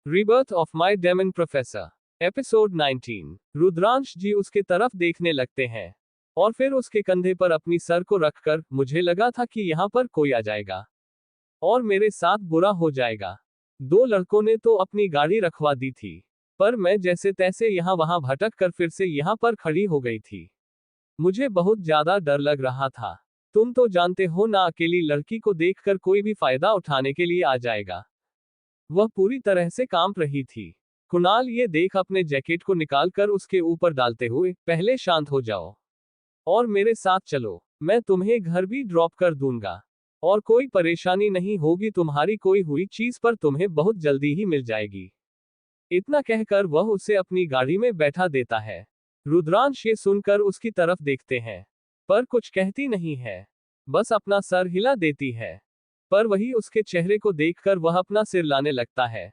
Rebirth of my demon professor. Episode 19। Rudransh ji उसके तरफ देखने लगते हैं और फिर उसके कंधे पर अपनी सर को रखकर, मुझे लगा था कि यहाँ पर कोई आ जाएगा और मेरे साथ बुरा हो जाएगा। दो लड़कों ने तो अपनी गाड़ी रखवा दी थी, पर मैं जैसे तैसे यहाँ वहां भटक कर फिर से यहाँ पर खड़ी हो गई थी। मुझे बहुत ज्यादा डर लग रहा था। तुम तो जानते हो ना, अकेली लड़की को देखकर कोई भी फायदा उठाने के लिए आ जाएगा। वह पूरी तरह से कांप रही थी। कुणाल ये देख अपने जैकेट को निकालकर उसके ऊपर डालते हुए, पहले शांत हो जाओ और मेरे साथ चलो, मैं तुम्हें घर भी ड्रॉप कर दूंगा और कोई परेशानी नहीं होगी, तुम्हारी कोई हुई चीज पर तुम्हें बहुत जल्दी ही मिल जाएगी। इतना कहकर वह उसे अपनी गाड़ी में बैठा देता है। रुद्रांश ये सुनकर उसकी तरफ देखते हैं, पर कुछ कहती नहीं है, बस अपना सर हिला देती है। पर वही उसके चेहरे को देखकर वह अपना सिर लाने लगता है।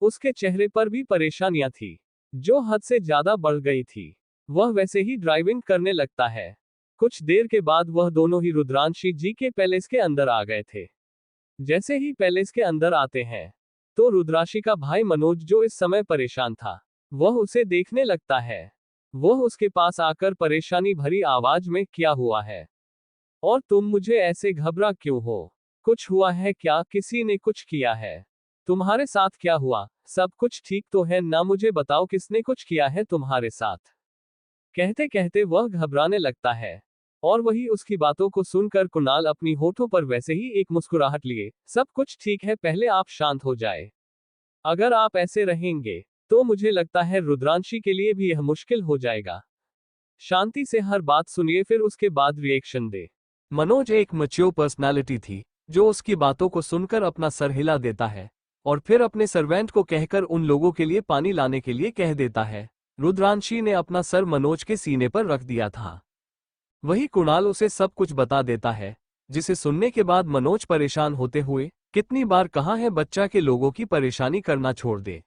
उसके चेहरे पर भी परेशानियां थी, जो हद से ज्यादा बढ़ गई थी। वह वैसे ही ड्राइविंग करने लगता है। कुछ देर के बाद वह दोनों ही रुद्रांशी जी के पैलेस के अंदर आ गए थे। जैसे ही पैलेस के अंदर आते हैं, तो रुद्राशी का भाई मनोज, जो इस समय परेशान था, वह उसे देखने लगता है। वह उसके पास आकर परेशानी भरी आवाज में, क्या हुआ है और तुम मुझे ऐसे घबरा क्यों हो? कुछ हुआ है क्या? किसी ने कुछ किया है? तुम्हारे साथ क्या हुआ? सब कुछ ठीक तो है ना? मुझे बताओ, किसने कुछ किया है तुम्हारे साथ? कहते कहते वह घबराने लगता है और वही उसकी बातों को सुनकर कुणाल अपनी होठों पर वैसे ही एक मुस्कुराहट लिए, सब कुछ ठीक है, पहले आप शांत हो जाए। अगर आप ऐसे रहेंगे तो मुझे लगता है रुद्रांशी के लिए भी यह मुश्किल हो जाएगा। शांति से हर बात सुनिए, फिर उसके बाद रिएक्शन दे। मनोज एक मैच्योर पर्सनालिटी थी, जो उसकी बातों को सुनकर अपना सर हिला देता है और फिर अपने सर्वेंट को कहकर उन लोगों के लिए पानी लाने के लिए कह देता है। रुद्रांशी ने अपना सर मनोज के सीने पर रख दिया था। वही कुणाल उसे सब कुछ बता देता है, जिसे सुनने के बाद मनोज परेशान होते हुए, कितनी बार कहा है बच्चा के लोगों की परेशानी करना छोड़ दे।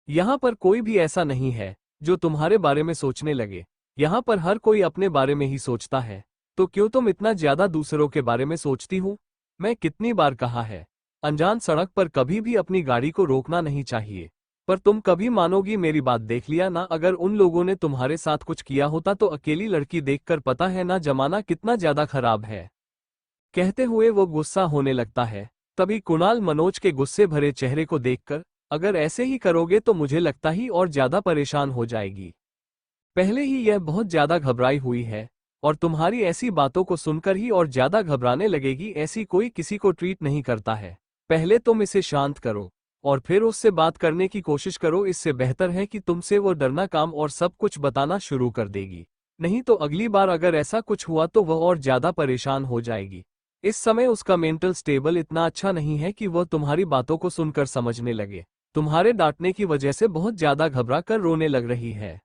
यहाँ पर कोई भी ऐसा नहीं है जो तुम्हारे बारे में सोचने लगे। यहाँ पर हर कोई अपने बारे में ही सोचता है, तो क्यों तुम इतना ज्यादा दूसरों के बारे में सोचती हो? मैं कितनी बार कहा है, अनजान सड़क पर कभी भी अपनी गाड़ी को रोकना नहीं चाहिए, पर तुम कभी मानोगी मेरी बात? देख लिया ना, अगर उन लोगों ने तुम्हारे साथ कुछ किया होता तो अकेली लड़की देखकर पता है ना जमाना कितना ज्यादा खराब है। कहते हुए वो गुस्सा होने लगता है। तभी कुणाल मनोज के गुस्से भरे चेहरे को देखकर, अगर ऐसे ही करोगे तो मुझे लगता ही और ज्यादा परेशान हो जाएगी। पहले ही यह बहुत ज्यादा घबराई हुई है और तुम्हारी ऐसी बातों को सुनकर ही और ज्यादा घबराने लगेगी। ऐसी कोई किसी को ट्रीट नहीं करता है। पहले तुम इसे शांत करो और फिर उससे बात करने की कोशिश करो। इससे बेहतर है कि तुमसे वो डरना काम और सब कुछ बताना शुरू कर देगी। नहीं तो अगली बार अगर ऐसा कुछ हुआ तो वह और ज्यादा परेशान हो जाएगी। इस समय उसका मेंटल स्टेबल इतना अच्छा नहीं है कि वह तुम्हारी बातों को सुनकर समझने लगे। तुम्हारे डांटने की वजह से बहुत ज्यादा घबरा कर रोने लग रही है।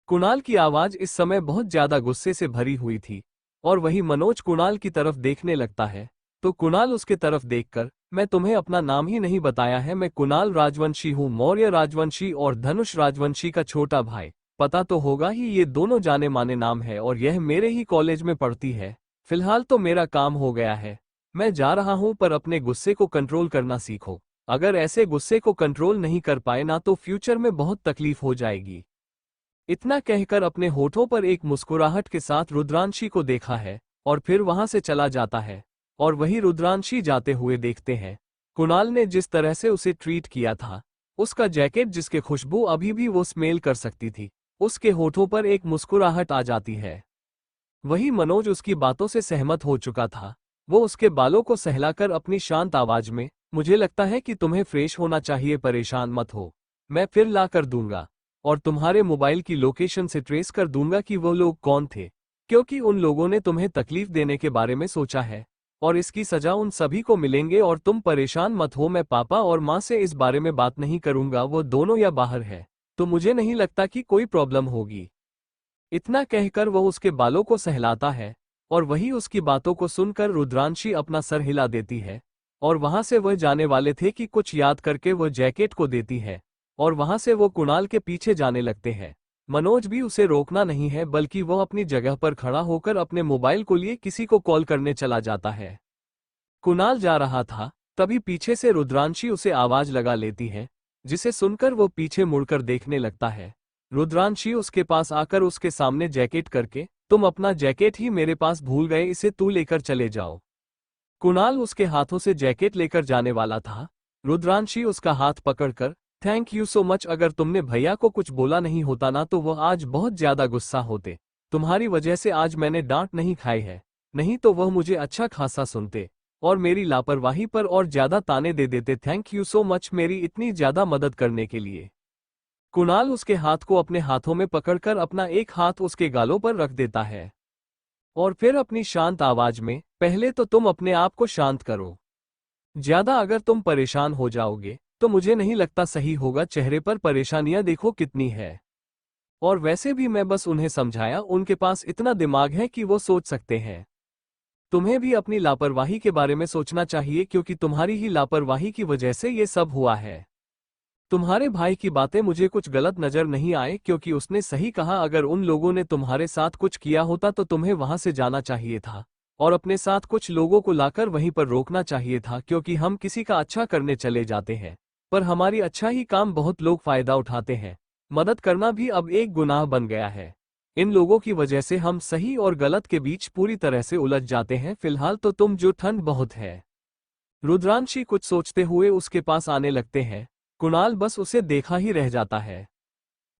कुणाल की आवाज इस समय बहुत ज्यादा गुस्से से भरी हुई थी और वही मनोज कुणाल की तरफ देखने लगता है, तो कुणाल उसके तरफ देखकर, मैं तुम्हें अपना नाम ही नहीं बताया है, मैं कुणाल राजवंशी हूँ, मौर्य राजवंशी और धनुष राजवंशी का छोटा भाई। पता तो होगा ही, ये दोनों जाने माने नाम है और यह मेरे ही कॉलेज में पढ़ती है। फिलहाल तो मेरा काम हो गया है, मैं जा रहा हूँ, पर अपने गुस्से को कंट्रोल करना सीखो। अगर ऐसे गुस्से को कंट्रोल नहीं कर पाए ना तो फ्यूचर में बहुत तकलीफ हो जाएगी। इतना कहकर अपने होठों पर एक मुस्कुराहट के साथ रुद्रांशी को देखा है और फिर वहां से चला जाता है। और वही रुद्रांशी जाते हुए देखते हैं, कुणाल ने जिस तरह से उसे ट्रीट किया था, उसका जैकेट जिसके खुशबू अभी भी वो स्मेल कर सकती थी, उसके होठों पर एक मुस्कुराहट आ जाती है। वही मनोज उसकी बातों से सहमत हो चुका था। वो उसके बालों को सहलाकर अपनी शांत आवाज में, मुझे लगता है कि तुम्हें फ्रेश होना चाहिए, परेशान मत हो, मैं फिर ला कर दूंगा और तुम्हारे मोबाइल की लोकेशन से ट्रेस कर दूंगा कि वो लोग कौन थे, क्योंकि उन लोगों ने तुम्हें तकलीफ देने के बारे में सोचा है और इसकी सजा उन सभी को मिलेंगे। और तुम परेशान मत हो, मैं पापा और माँ से इस बारे में बात नहीं करूंगा, वो दोनों या बाहर है, तो मुझे नहीं लगता कि कोई प्रॉब्लम होगी। इतना कहकर वह उसके बालों को सहलाता है और वही उसकी बातों को सुनकर रुद्रांशी अपना सर हिला देती है और वहां से वह जाने वाले थे कि कुछ याद करके वह जैकेट को देती है और वहां से वो कुणाल के पीछे जाने लगते हैं। मनोज भी उसे रोकना नहीं है, बल्कि वह अपनी जगह पर खड़ा होकर अपने मोबाइल को लिए किसी को कॉल करने चला जाता है। कुणाल जा रहा था, तभी पीछे से रुद्रांशी उसे आवाज लगा लेती है, जिसे सुनकर वो पीछे मुड़कर देखने लगता है। रुद्रांशी उसके पास आकर उसके सामने जैकेट करके, तुम अपना जैकेट ही मेरे पास भूल गए, इसे तू लेकर चले जाओ। कुणाल उसके हाथों से जैकेट लेकर जाने वाला था। रुद्रांशी उसका हाथ पकड़कर, थैंक यू सो मच, अगर तुमने भैया को कुछ बोला नहीं होता ना तो वह आज बहुत ज्यादा गुस्सा होते। तुम्हारी वजह से आज मैंने डांट नहीं खाई है, नहीं तो वह मुझे अच्छा खासा सुनते और मेरी लापरवाही पर और ज्यादा ताने दे देते। थैंक यू सो मच मेरी इतनी ज्यादा मदद करने के लिए। कुणाल उसके हाथ को अपने हाथों में पकड़कर अपना एक हाथ उसके गालों पर रख देता है और फिर अपनी शांत आवाज में, पहले तो तुम अपने आप को शांत करो। ज्यादा अगर तुम परेशान हो जाओगे तो मुझे नहीं लगता सही होगा। चेहरे पर परेशानियां देखो कितनी है। और वैसे भी मैं बस उन्हें समझाया, उनके पास इतना दिमाग है कि वो सोच सकते हैं। तुम्हें भी अपनी लापरवाही के बारे में सोचना चाहिए, क्योंकि तुम्हारी ही लापरवाही की वजह से ये सब हुआ है। तुम्हारे भाई की बातें मुझे कुछ गलत नजर नहीं आए, क्योंकि उसने सही कहा, अगर उन लोगों ने तुम्हारे साथ कुछ किया होता तो तुम्हें वहां से जाना चाहिए था और अपने साथ कुछ लोगों को लाकर वहीं पर रोकना चाहिए था, क्योंकि हम किसी का अच्छा करने चले जाते हैं पर हमारी अच्छा ही काम बहुत लोग फायदा उठाते हैं। मदद करना भी अब एक गुनाह बन गया है। इन लोगों की वजह से हम सही और गलत के बीच पूरी तरह से उलझ जाते हैं। फिलहाल तो तुम जो, ठंड बहुत है। रुद्रांशी कुछ सोचते हुए उसके पास आने लगते हैं। कुणाल बस उसे देखा ही रह जाता है।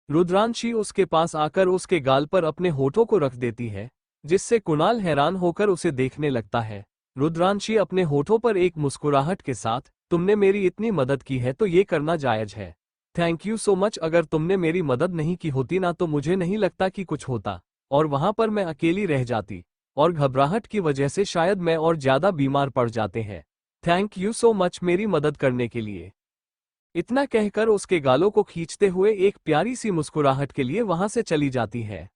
रुद्रांशी उसके पास आकर उसके गाल पर अपने होठों को रख देती है, जिससे कुणाल हैरान होकर उसे देखने लगता है। रुद्रांशी अपने होठों पर एक मुस्कुराहट के साथ, तुमने मेरी इतनी मदद की है तो ये करना जायज है। थैंक यू सो मच, अगर तुमने मेरी मदद नहीं की होती ना तो मुझे नहीं लगता कि कुछ होता और वहां पर मैं अकेली रह जाती और घबराहट की वजह से शायद मैं और ज्यादा बीमार पड़ जाते हैं। थैंक यू सो मच मेरी मदद करने के लिए। इतना कहकर उसके गालों को खींचते हुए एक प्यारी सी मुस्कुराहट के लिए वहां से चली जाती है।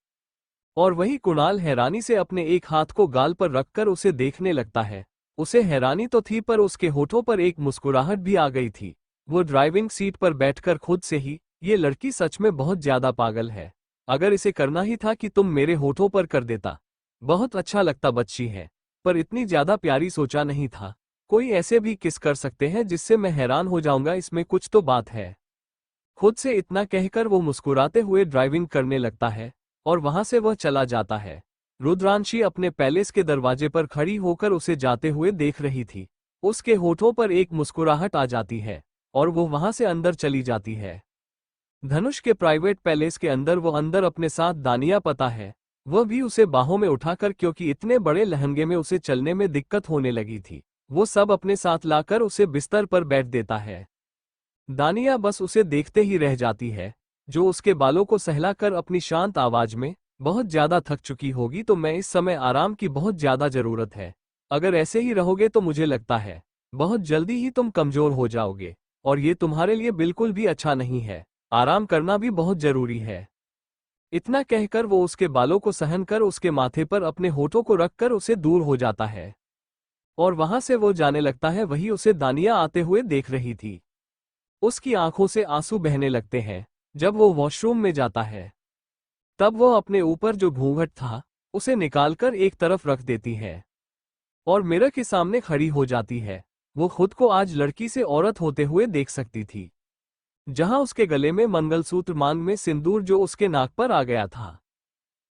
और वही कुणाल हैरानी से अपने एक हाथ को गाल पर रखकर उसे देखने लगता है। उसे हैरानी तो थी पर उसके होठों पर एक मुस्कुराहट भी आ गई थी। वो ड्राइविंग सीट पर बैठकर खुद से ही, ये लड़की सच में बहुत ज्यादा पागल है। अगर इसे करना ही था कि तुम मेरे होठों पर कर देता, बहुत अच्छा लगता। बच्ची है पर इतनी ज्यादा प्यारी सोचा नहीं था। कोई ऐसे भी किस कर सकते हैं जिससे मैं हैरान हो जाऊंगा, इसमें कुछ तो बात है। खुद से इतना कहकर वो मुस्कुराते हुए ड्राइविंग करने लगता है और वहां से वह चला जाता है। रुद्रांशी अपने पैलेस के दरवाजे पर खड़ी होकर उसे जाते हुए देख रही थी। उसके होठों पर एक मुस्कुराहट आ जाती है और वो वहां से अंदर चली जाती है। धनुष के प्राइवेट पैलेस के अंदर वो अंदर अपने साथ दानिया पता है, वह भी उसे बाहों में उठाकर, क्योंकि इतने बड़े लहंगे में उसे चलने में दिक्कत होने लगी थी, वो सब अपने साथ लाकर उसे बिस्तर पर बैठ देता है। दानिया बस उसे देखते ही रह जाती है, जो उसके बालों को सहलाकर अपनी शांत आवाज में, बहुत ज्यादा थक चुकी होगी तो मैं इस समय आराम की बहुत ज्यादा जरूरत है। अगर ऐसे ही रहोगे तो मुझे लगता है बहुत जल्दी ही तुम कमजोर हो जाओगे और ये तुम्हारे लिए बिल्कुल भी अच्छा नहीं है। आराम करना भी बहुत जरूरी है। इतना कहकर वो उसके बालों को सहन कर उसके माथे पर अपने होठों को रखकर उसे दूर हो जाता है और वहां से वो जाने लगता है। वही उसे दानिया आते हुए देख रही थी। उसकी आंखों से आंसू बहने लगते हैं। जब वो वॉशरूम में जाता है तब वो अपने ऊपर जो घूंघट था उसे निकालकर एक तरफ रख देती है और मिरर के सामने खड़ी हो जाती है। वो खुद को आज लड़की से औरत होते हुए देख सकती थी, जहां उसके गले में मंगलसूत्र, मांग में सिंदूर जो उसके नाक पर आ गया था।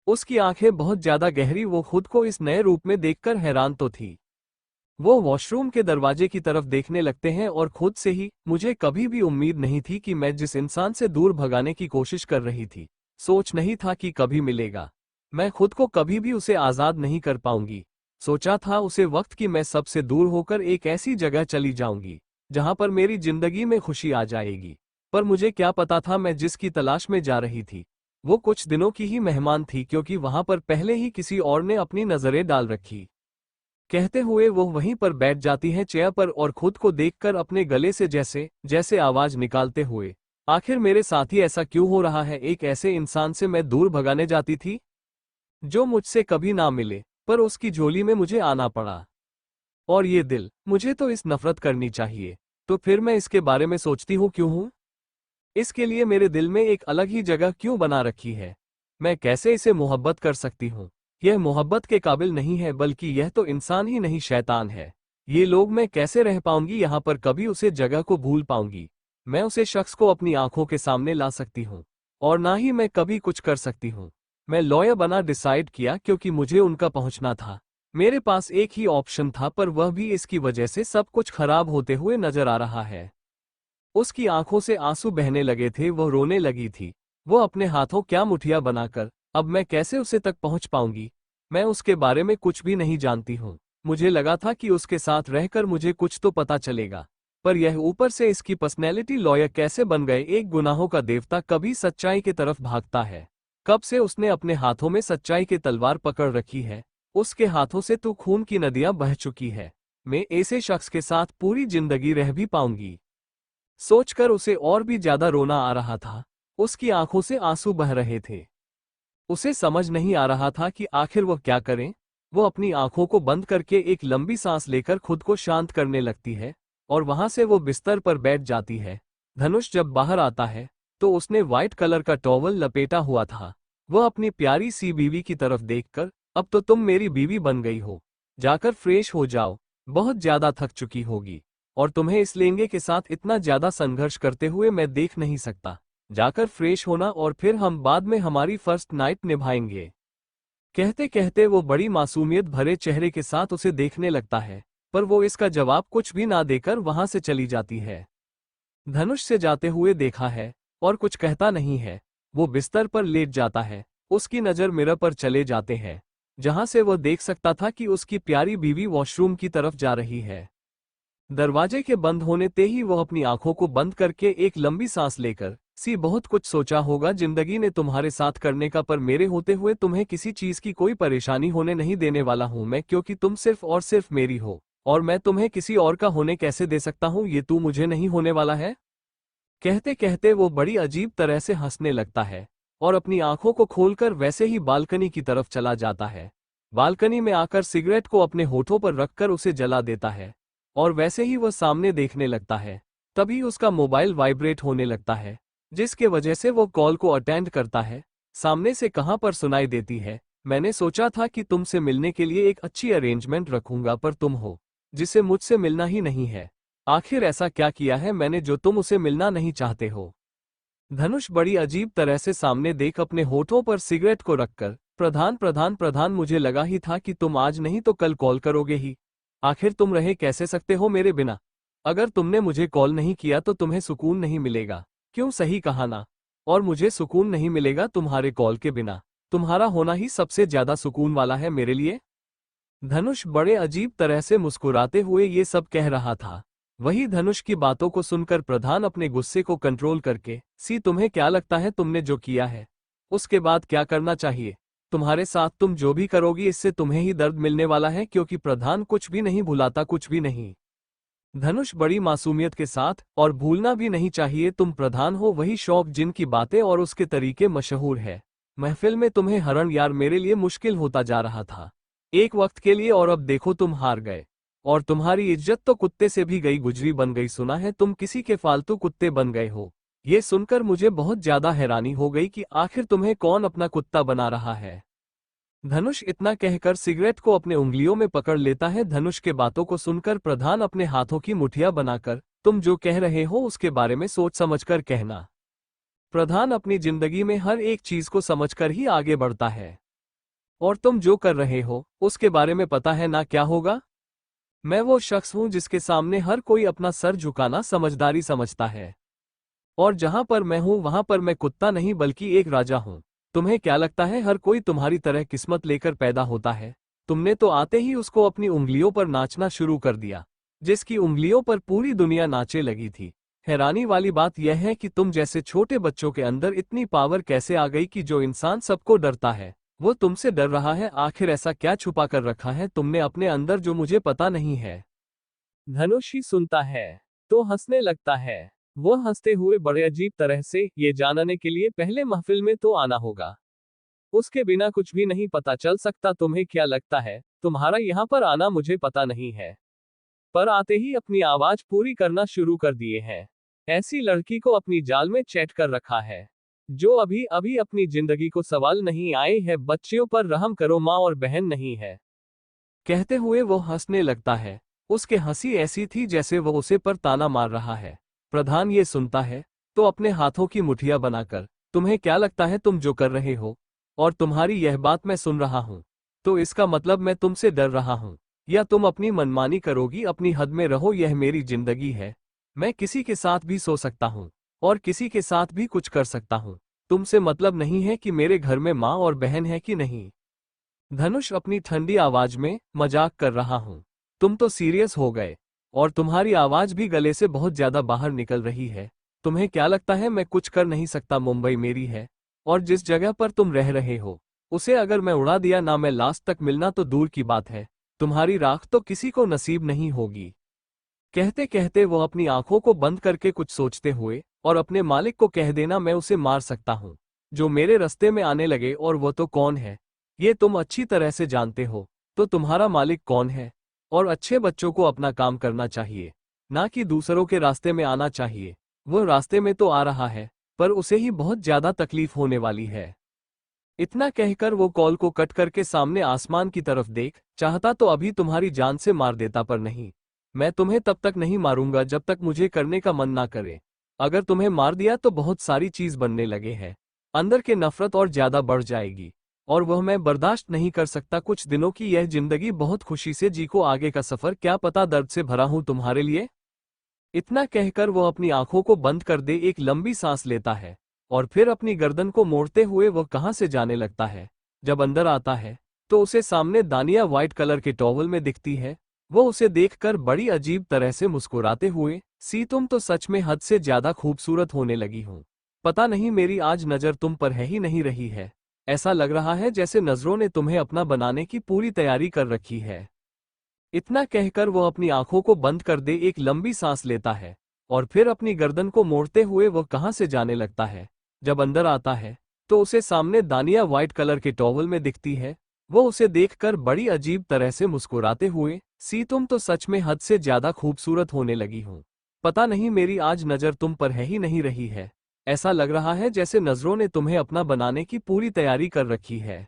उसकी आंखें बहुत ज्यादा गहरी, वो खुद को इस नए रूप में देखकर हैरान तो थी। वो वॉशरूम के दरवाजे की तरफ देखने लगते हैं और खुद से ही, मुझे कभी भी उम्मीद नहीं थी कि मैं जिस इंसान से दूर भगाने की कोशिश कर रही थी, सोच नहीं था कि कभी मिलेगा। मैं खुद को कभी भी उसे आजाद नहीं कर पाऊंगी। सोचा था उसे वक्त की मैं सबसे दूर होकर एक ऐसी जगह चली जाऊंगी जहां पर मेरी जिंदगी में खुशी आ जाएगी। पर मुझे क्या पता था मैं जिसकी तलाश में जा रही थी वो कुछ दिनों की ही मेहमान थी, क्योंकि वहां पर पहले ही किसी और ने अपनी नजरें डाल रखी। कहते हुए वो वहीं पर बैठ जाती है चेयर पर और खुद को देखकर अपने गले से जैसे जैसे आवाज निकालते हुए, आखिर मेरे साथ ही ऐसा क्यों हो रहा है। एक ऐसे इंसान से मैं दूर भगाने जाती थी जो मुझसे कभी ना मिले, पर उसकी झोली में मुझे आना पड़ा। और ये दिल, मुझे तो इस नफरत करनी चाहिए, तो फिर मैं इसके बारे में सोचती हूँ क्यों हूँ। इसके लिए मेरे दिल में एक अलग ही जगह क्यों बना रखी है। मैं कैसे इसे मोहब्बत कर सकती हूँ। यह मोहब्बत के काबिल नहीं है, बल्कि यह तो इंसान ही नहीं शैतान है। ये लोग, मैं कैसे रह पाऊंगी यहाँ पर, कभी उसे जगह को भूल पाऊंगी। मैं उसे शख्स को अपनी आंखों के सामने ला सकती हूँ, और ना ही मैं कभी कुछ कर सकती हूँ। मैं लॉयर बना डिसाइड किया क्योंकि मुझे उनका पहुंचना था। मेरे पास एक ही ऑप्शन था, पर वह भी इसकी वजह से सब कुछ खराब होते हुए नजर आ रहा है। उसकी आंखों से आंसू बहने लगे थे, वह रोने लगी थी। वो अपने हाथों क्या मुठिया बनाकर, अब मैं कैसे उसे तक पहुंच पाऊंगी? मैं उसके बारे में कुछ भी नहीं जानती हूँ। मुझे लगा था कि उसके साथ रहकर मुझे कुछ तो पता चलेगा, पर यह ऊपर से इसकी पर्सनैलिटी लॉयर कैसे बन गए? एक गुनाहों का देवता कभी सच्चाई की तरफ भागता है। कब से उसने अपने हाथों में सच्चाई की तलवार पकड़ रखी है? उसके हाथों से तो खून की नदियां बह चुकी है। मैं ऐसे शख्स के साथ पूरी जिंदगी रह भी पाऊंगी? सोचकर उसे और भी ज्यादा रोना आ रहा था। उसकी आंखों से आंसू बह रहे थे। उसे समझ नहीं आ रहा था कि आखिर वह क्या करे। वो अपनी आंखों को बंद करके एक लंबी सांस लेकर खुद को शांत करने लगती है, और वहां से वो बिस्तर पर बैठ जाती है। धनुष जब बाहर आता है तो उसने व्हाइट कलर का टॉवल लपेटा हुआ था। वह अपनी प्यारी सी बीवी की तरफ देखकर, अब तो तुम मेरी बीवी बन गई हो, जाकर फ्रेश हो जाओ, बहुत ज्यादा थक चुकी होगी, और तुम्हें इस लहंगे के साथ इतना ज्यादा संघर्ष करते हुए मैं देख नहीं सकता। जाकर फ्रेश होना और फिर हम बाद में हमारी फर्स्ट नाइट निभाएंगे। कहते कहते वो बड़ी मासूमियत भरे चेहरे के साथ उसे देखने लगता है, पर वो इसका जवाब कुछ भी ना देकर वहां से चली जाती है। धनुष से जाते हुए देखा है, और कुछ कहता नहीं है। वो बिस्तर पर लेट जाता है। उसकी नज़र मिरर पर चले जाते हैं, जहां से वह देख सकता था कि उसकी प्यारी बीवी वॉशरूम की तरफ जा रही है। दरवाजे के बंद होने ते ही वह अपनी आंखों को बंद करके एक लंबी सांस लेकर, बहुत कुछ सोचा होगा जिंदगी ने तुम्हारे साथ करने का, पर मेरे होते हुए तुम्हें किसी चीज की कोई परेशानी होने नहीं देने वाला हूं मैं, क्योंकि तुम सिर्फ और सिर्फ मेरी हो, और मैं तुम्हें किसी और का होने कैसे दे सकता हूं? ये तू मुझे नहीं होने वाला है। कहते कहते वो बड़ी अजीब तरह से हंसने लगता है, और अपनी आंखों को खोलकर वैसे ही बालकनी की तरफ चला जाता है। बालकनी में आकर सिगरेट को अपने होठों पर रखकर उसे जला देता है, और वैसे ही वह सामने देखने लगता है। तभी उसका मोबाइल वाइब्रेट होने लगता है, जिसके वजह से वो कॉल को अटेंड करता है। सामने से कहां पर सुनाई देती है, मैंने सोचा था कि तुमसे मिलने के लिए एक अच्छी अरेंजमेंट रखूंगा, पर तुम हो जिसे मुझसे मिलना ही नहीं है। आखिर ऐसा क्या किया है मैंने जो तुम उसे मिलना नहीं चाहते हो? धनुष बड़ी अजीब तरह से सामने देख अपने होठों पर सिगरेट को रखकर, प्रधान प्रधान प्रधान, मुझे लगा ही था कि तुम आज नहीं तो कल कॉल करोगे ही। आखिर तुम रह कैसे सकते हो मेरे बिना? अगर तुमने मुझे कॉल नहीं किया तो तुम्हें सुकून नहीं मिलेगा। क्यों, सही कहा ना? और मुझे सुकून नहीं मिलेगा तुम्हारे कॉल के बिना। तुम्हारा होना ही सबसे ज्यादा सुकून वाला है मेरे लिए। धनुष बड़े अजीब तरह से मुस्कुराते हुए ये सब कह रहा था। वही धनुष की बातों को सुनकर प्रधान अपने गुस्से को कंट्रोल करके, तुम्हें क्या लगता है तुमने जो किया है उसके बाद क्या करना चाहिए? तुम्हारे साथ तुम जो भी करोगी इससे तुम्हें ही दर्द मिलने वाला है, क्योंकि प्रधान कुछ भी नहीं भुलाता, कुछ भी नहीं। धनुष बड़ी मासूमियत के साथ, और भूलना भी नहीं चाहिए तुम प्रधान हो वही शौक जिनकी बातें और उसके तरीके मशहूर है। महफिल में तुम्हें हरण यार मेरे लिए मुश्किल होता जा रहा था एक वक्त के लिए, और अब देखो तुम हार गए, और तुम्हारी इज्जत तो कुत्ते से भी गई गुजरी बन गई। सुना है तुम किसी के फालतू कुत्ते बन गए हो। ये सुनकर मुझे बहुत ज्यादा हैरानी हो गई कि आखिर तुम्हें कौन अपना कुत्ता बना रहा है। धनुष इतना कहकर सिगरेट को अपने उंगलियों में पकड़ लेता है। धनुष के बातों को सुनकर प्रधान अपने हाथों की मुठिया बनाकर, तुम जो कह रहे हो उसके बारे में सोच समझकर कहना। प्रधान अपनी जिंदगी में हर एक चीज को समझकर ही आगे बढ़ता है, और तुम जो कर रहे हो उसके बारे में पता है ना क्या होगा? मैं वो शख्स हूं जिसके सामने हर कोई अपना सर झुकाना समझदारी समझता है, और जहां पर मैं हूं वहां पर मैं कुत्ता नहीं बल्कि एक राजा हूं। तुम्हें क्या लगता है हर कोई तुम्हारी तरह किस्मत लेकर पैदा होता है? तुमने तो आते ही उसको अपनी उंगलियों पर नाचना शुरू कर दिया, जिसकी उंगलियों पर पूरी दुनिया नाचे लगी थी। हैरानी वाली बात यह है कि तुम जैसे छोटे बच्चों के अंदर इतनी पावर कैसे आ गई कि जो इंसान सबको डरता है वो तुमसे डर रहा है। आखिर ऐसा क्या छुपा कर रखा है तुमने अपने अंदर जो मुझे पता नहीं है? धनुष ही सुनता है तो हंसने लगता है। वो हंसते हुए बड़े अजीब तरह से, ये जानने के लिए पहले महफिल में तो आना होगा, उसके बिना कुछ भी नहीं पता चल सकता। तुम्हें क्या लगता है तुम्हारा यहाँ पर आना मुझे पता नहीं है? पर आते ही अपनी आवाज पूरी करना शुरू कर दिए हैं। ऐसी लड़की को अपनी जाल में चैट कर रखा है जो अभी अभी अपनी जिंदगी को सवाल नहीं आए है। बच्चियों पर रहम करो, माँ और बहन नहीं है। कहते हुए वो हंसने लगता है। उसके हंसी ऐसी थी जैसे वो उसे पर ताना मार रहा है। प्रधान ये सुनता है तो अपने हाथों की मुठिया बनाकर, तुम्हें क्या लगता है तुम जो कर रहे हो, और तुम्हारी यह बात मैं सुन रहा हूं, तो इसका मतलब मैं तुमसे डर रहा हूं, या तुम अपनी मनमानी करोगी? अपनी हद में रहो, यह मेरी जिंदगी है। मैं किसी के साथ भी सो सकता हूं और किसी के साथ भी कुछ कर सकता हूं। तुमसे मतलब नहीं है कि मेरे घर में माँ और बहन है कि नहीं। धनुष अपनी ठंडी आवाज में मजाक कर रहा हूं। तुम तो सीरियस हो गए और तुम्हारी आवाज भी गले से बहुत ज्यादा बाहर निकल रही है। तुम्हें क्या लगता है मैं कुछ कर नहीं सकता? मुंबई मेरी है और जिस जगह पर तुम रह रहे हो उसे अगर मैं उड़ा दिया ना, मैं लास्ट तक मिलना तो दूर की बात है, तुम्हारी राख तो किसी को नसीब नहीं होगी। कहते कहते वो अपनी आंखों को बंद करके कुछ सोचते हुए और अपने मालिक को कह देना, मैं उसे मार सकता हूं जो मेरे रास्ते में आने लगे। और वो तो कौन है ये तुम अच्छी तरह से जानते हो। तो तुम्हारा मालिक कौन है? और अच्छे बच्चों को अपना काम करना चाहिए, ना कि दूसरों के रास्ते में आना चाहिए। वो रास्ते में तो आ रहा है पर उसे ही बहुत ज्यादा तकलीफ होने वाली है। इतना कहकर वो कॉल को कट करके सामने आसमान की तरफ देख, चाहता तो अभी तुम्हारी जान से मार देता, पर नहीं, मैं तुम्हें तब तक नहीं मारूंगा जब तक मुझे करने का मन ना करे। अगर तुम्हें मार दिया तो बहुत सारी चीज बनने लगे हैं, अंदर के नफरत और ज्यादा बढ़ जाएगी और वह मैं बर्दाश्त नहीं कर सकता। कुछ दिनों की यह जिंदगी बहुत खुशी से जी को, आगे का सफर क्या पता दर्द से भरा हूं तुम्हारे लिए। इतना कहकर वो अपनी आंखों को बंद कर दे, एक लंबी सांस लेता है और फिर अपनी गर्दन को मोड़ते हुए वह कहां से जाने लगता है। जब अंदर आता है तो उसे सामने दानिया व्हाइट कलर के टॉवल में दिखती है। वो उसे देखकर बड़ी अजीब तरह से मुस्कुराते हुए, सी तुम तो सच में हद से ज्यादा खूबसूरत होने लगी हो। पता नहीं मेरी आज नजर तुम पर है ही नहीं रही है। ऐसा लग रहा है जैसे नजरों ने तुम्हें अपना बनाने की पूरी तैयारी कर रखी है। इतना कहकर वो अपनी आंखों को बंद कर दे, एक लंबी सांस लेता है और फिर अपनी गर्दन को मोड़ते हुए वह कहां से जाने लगता है। जब अंदर आता है तो उसे सामने दानिया व्हाइट कलर के टॉवल में दिखती है। वो उसे देखकर बड़ी अजीब तरह से मुस्कुराते हुए, सी तुम तो सच में हद से ज्यादा खूबसूरत होने लगी हो। पता नहीं मेरी आज नजर तुम पर है ही नहीं रही है। ऐसा लग रहा है जैसे नजरों ने तुम्हें अपना बनाने की पूरी तैयारी कर रखी है।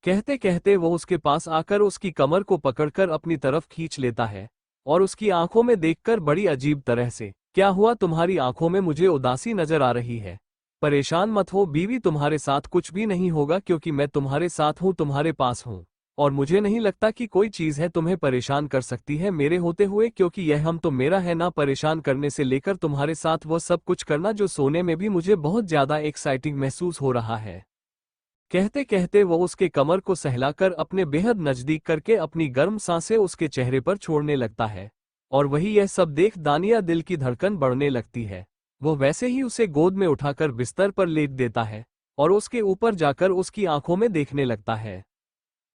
कहते कहते वो उसके पास आकर उसकी कमर को पकड़कर अपनी तरफ खींच लेता है और उसकी आंखों में देखकर बड़ी अजीब तरह से, क्या हुआ? तुम्हारी आंखों में मुझे उदासी नजर आ रही है। परेशान मत हो बीवी, तुम्हारे साथ कुछ भी नहीं होगा क्योंकि मैं तुम्हारे साथ हूँ, तुम्हारे पास हूँ। और मुझे नहीं लगता कि कोई चीज है तुम्हें परेशान कर सकती है मेरे होते हुए, क्योंकि यह हम तो मेरा है ना। परेशान करने से लेकर तुम्हारे साथ वो सब कुछ करना जो सोने में भी मुझे बहुत ज्यादा एक्साइटिंग महसूस हो रहा है। कहते कहते वो उसके कमर को सहलाकर अपने बेहद नजदीक करके अपनी गर्म सांसें उसके चेहरे पर छोड़ने लगता है। और वही यह सब देख दानिया दिल की धड़कन बढ़ने लगती है। वो वैसे ही उसे गोद में उठाकर बिस्तर पर लेट देता है और उसके ऊपर जाकर उसकी आंखों में देखने लगता है।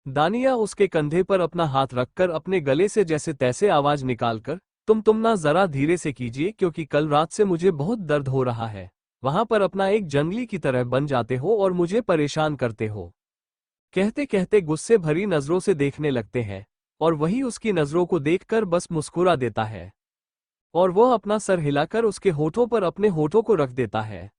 दानिया उसके कंधे पर अपना हाथ रखकर अपने गले से जैसे तैसे आवाज निकालकर, तुम ना जरा धीरे से कीजिए क्योंकि कल रात से मुझे बहुत दर्द हो रहा है। वहां पर अपना एक जंगली की तरह बन जाते हो और मुझे परेशान करते हो। कहते कहते गुस्से भरी नजरों से देखने लगते हैं और वही उसकी नजरों को देखकर बस मुस्कुरा देता है और वो अपना सर हिलाकर उसके होठों पर अपने होठों को रख देता है।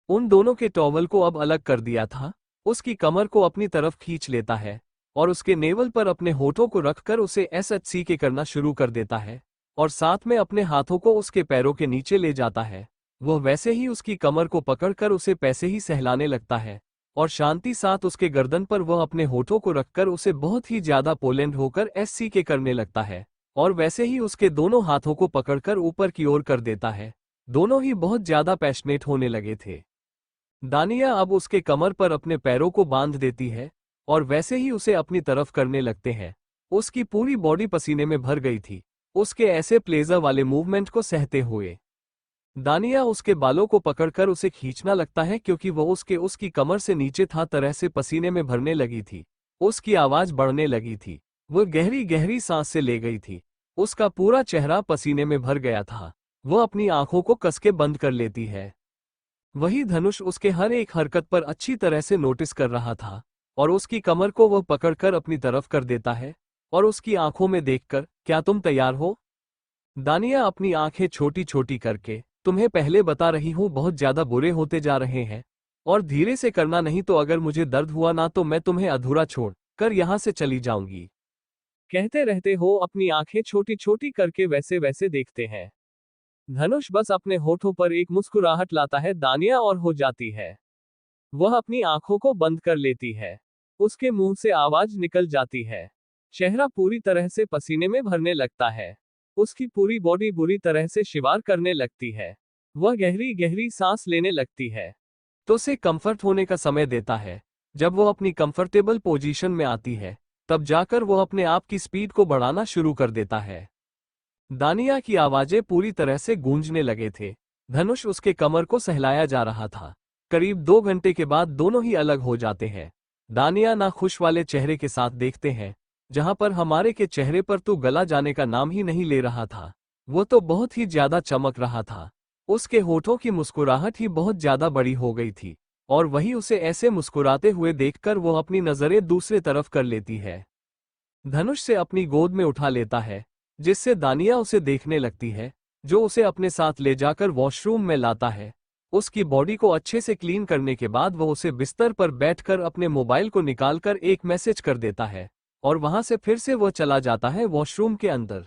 उन दोनों के टॉवल को अब अलग कर दिया था। उसकी कमर को अपनी तरफ खींच लेता है और उसके नेवल पर अपने होठों को रखकर उसे एसएचसी के करना शुरू कर देता है और साथ में अपने हाथों को उसके पैरों के नीचे ले जाता है। वह वैसे ही उसकी कमर को पकड़कर उसे पैसे ही सहलाने लगता है और शांति साथ उसके गर्दन पर वह अपने होठों को रखकर उसे बहुत ही ज्यादा पोलैंड होकर एससी के करने लगता है और वैसे ही उसके दोनों हाथों को पकड़कर ऊपर की ओर कर देता है। दोनों ही बहुत ज्यादा पैशनेट होने लगे थे। दानिया अब उसके कमर पर अपने पैरों को बांध देती है और वैसे ही उसे अपनी तरफ करने लगते हैं। उसकी पूरी बॉडी पसीने में भर गई थी उसके ऐसे प्लेजर वाले मूवमेंट को सहते हुए। दानिया उसके बालों को पकड़कर उसे खींचना लगता है क्योंकि वह उसकी कमर से नीचे था तरह से पसीने में भरने लगी थी। उसकी आवाज बढ़ने लगी थी। वह गहरी गहरी सांस से ले गई थी। उसका पूरा चेहरा पसीने में भर गया था। वह अपनी आंखों को कसके बंद कर लेती है। वही धनुष उसके हर एक हरकत पर अच्छी तरह से नोटिस कर रहा था और उसकी कमर को वह पकड़कर अपनी तरफ कर देता है और उसकी आंखों में देखकर, क्या तुम तैयार हो? दानिया अपनी आंखें छोटी छोटी करके, तुम्हें पहले बता रही हूं बहुत ज्यादा बुरे होते जा रहे हैं और धीरे से करना, नहीं तो अगर मुझे दर्द हुआ ना तो मैं तुम्हें अधूरा छोड़ कर यहां से चली जाऊंगी। कहते रहते हो अपनी आंखें छोटी छोटी करके वैसे वैसे देखते हैं। धनुष बस अपने होठों पर एक मुस्कुराहट लाता है दानिया और हो जाती है। वह अपनी आंखों को बंद कर लेती है। उसके मुंह से आवाज निकल जाती है। चेहरा पूरी तरह से पसीने में भरने लगता है। उसकी पूरी बॉडी बुरी तरह से शिवार करने लगती है। वह गहरी गहरी सांस लेने लगती है। तो उसे कंफर्ट होने का समय देता है। जब वो अपनी कंफर्टेबल पोजीशन में आती है, तब जाकर वो अपने आप की स्पीड को बढ़ाना शुरू कर देता है। दानिया की आवाजें पूरी तरह से गूंजने लगे थे। धनुष उसके कमर को सहलाया जा रहा था। करीब 2 घंटे के बाद दोनों ही अलग हो जाते हैं। दानिया ना खुश वाले चेहरे के साथ देखते हैं, जहां पर हमारे के चेहरे पर तो गला जाने का नाम ही नहीं ले रहा था। वो तो बहुत ही ज्यादा चमक रहा था। उसके होठों की मुस्कुराहट ही बहुत ज्यादा बड़ी हो गई थी, और वही उसे ऐसे मुस्कुराते हुए देखकर वो अपनी नजरें दूसरे तरफ कर लेती है। धनुष से अपनी गोद में उठा लेता है, जिससे दानिया उसे देखने लगती है, जो उसे अपने साथ ले जाकर वॉशरूम में लाता है। उसकी बॉडी को अच्छे से क्लीन करने के बाद वह उसे बिस्तर पर बैठकर अपने मोबाइल को निकालकर एक मैसेज कर देता है, और वहां से फिर से वह चला जाता है वॉशरूम के अंदर।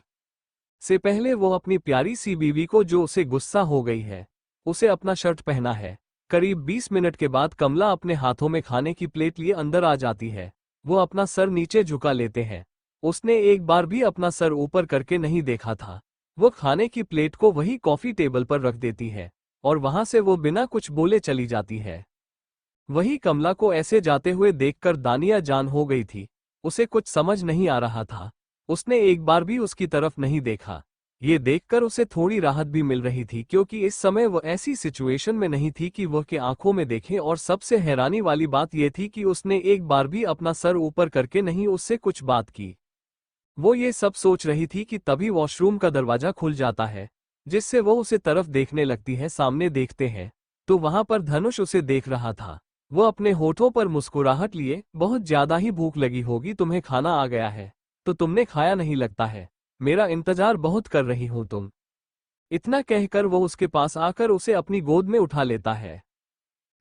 से पहले वो अपनी प्यारी सी बीवी को, जो उसे गुस्सा हो गई है, उसे अपना शर्ट पहना है। करीब 20 मिनट के बाद कमला अपने हाथों में खाने की प्लेट लिए अंदर आ जाती है। वो अपना सर नीचे झुका लेते हैं। उसने एक बार भी अपना सर ऊपर करके नहीं देखा था। वो खाने की प्लेट को वही कॉफी टेबल पर रख देती है, और वहां से वो बिना कुछ बोले चली जाती है। वही कमला को ऐसे जाते हुए देखकर दानिया जान हो गई थी। उसे कुछ समझ नहीं आ रहा था। उसने एक बार भी उसकी तरफ नहीं देखा। ये देखकर उसे थोड़ी राहत भी मिल रही थी, क्योंकि इस समय वह ऐसी सिचुएशन में नहीं थी कि वह के आंखों में देखे। और सबसे हैरानी वाली बात यह थी कि उसने एक बार भी अपना सर ऊपर करके नहीं उससे कुछ बात की। वो ये सब सोच रही थी कि तभी वॉशरूम का दरवाजा खुल जाता है, जिससे वो उसे तरफ देखने लगती है। सामने देखते हैं तो वहां पर धनुष उसे देख रहा था। वो अपने होठों पर मुस्कुराहट लिए, बहुत ज्यादा ही भूख लगी होगी, तुम्हें खाना आ गया है तो तुमने खाया नहीं लगता है, मेरा इंतजार बहुत कर रही हूं तुम। इतना कहकर वो उसके पास आकर उसे अपनी गोद में उठा लेता है।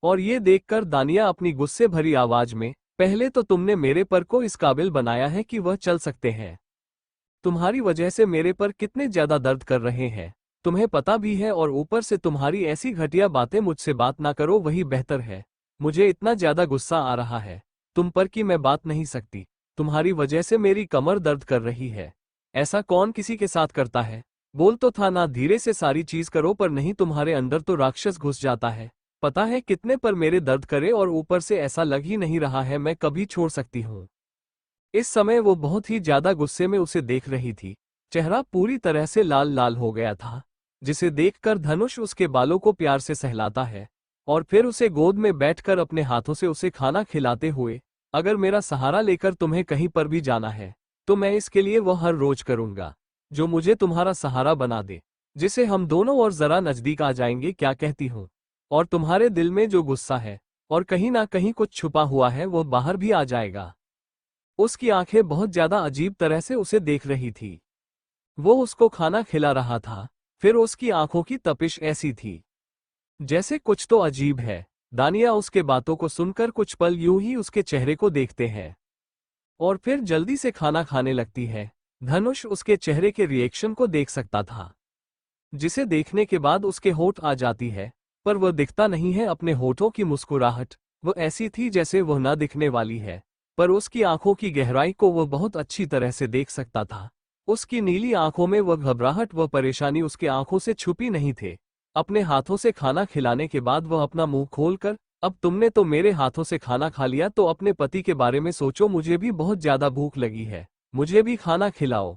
और ये देखकर दानिया अपनी गुस्से भरी आवाज में, पहले तो तुमने मेरे पर को इस काबिल बनाया है कि वह चल सकते हैं। तुम्हारी वजह से मेरे पर कितने ज्यादा दर्द कर रहे हैं, तुम्हें पता भी है, और ऊपर से तुम्हारी ऐसी घटिया बातें, मुझसे बात ना करो वही बेहतर है। मुझे इतना ज्यादा गुस्सा आ रहा है तुम पर कि मैं बात नहीं सकती। तुम्हारी वजह से मेरी कमर दर्द कर रही है। ऐसा कौन किसी के साथ करता है? बोल तो था ना धीरे से सारी चीज करो, पर नहीं, तुम्हारे अंदर तो राक्षस घुस जाता है। पता है कितने पर मेरे दर्द करे, और ऊपर से ऐसा लग ही नहीं रहा है मैं कभी छोड़ सकती हूँ। इस समय वो बहुत ही ज्यादा गुस्से में उसे देख रही थी। चेहरा पूरी तरह से लाल लाल हो गया था, जिसे देखकर धनुष उसके बालों को प्यार से सहलाता है, और फिर उसे गोद में बैठकर अपने हाथों से उसे खाना खिलाते हुए, अगर मेरा सहारा लेकर तुम्हें कहीं पर भी जाना है तो मैं इसके लिए वो हर रोज करूंगा, जो मुझे तुम्हारा सहारा बना दे, जिसे हम दोनों और जरा नजदीक आ जाएंगे, क्या कहती हूँ? और तुम्हारे दिल में जो गुस्सा है और कहीं ना कहीं कुछ छुपा हुआ है वो बाहर भी आ जाएगा। उसकी आंखें बहुत ज्यादा अजीब तरह से उसे देख रही थी। वो उसको खाना खिला रहा था, फिर उसकी आंखों की तपिश ऐसी थी जैसे कुछ तो अजीब है। दानिया उसके बातों को सुनकर कुछ पल यूं ही उसके चेहरे को देखते हैं, और फिर जल्दी से खाना खाने लगती है। धनुष उसके चेहरे के रिएक्शन को देख सकता था, जिसे देखने के बाद उसके होठ आ जाती है, पर वह दिखता नहीं है। अपने होठों की मुस्कुराहट वो ऐसी थी जैसे वह ना दिखने वाली है, पर उसकी आंखों की गहराई को वह बहुत अच्छी तरह से देख सकता था। उसकी नीली आंखों में वह घबराहट व परेशानी उसके आंखों से छुपी नहीं थे। अपने हाथों से खाना खिलाने के बाद वह अपना मुंह खोलकर, अब तुमने तो मेरे हाथों से खाना खा लिया तो अपने पति के बारे में सोचो, मुझे भी बहुत ज्यादा भूख लगी है, मुझे भी खाना खिलाओ।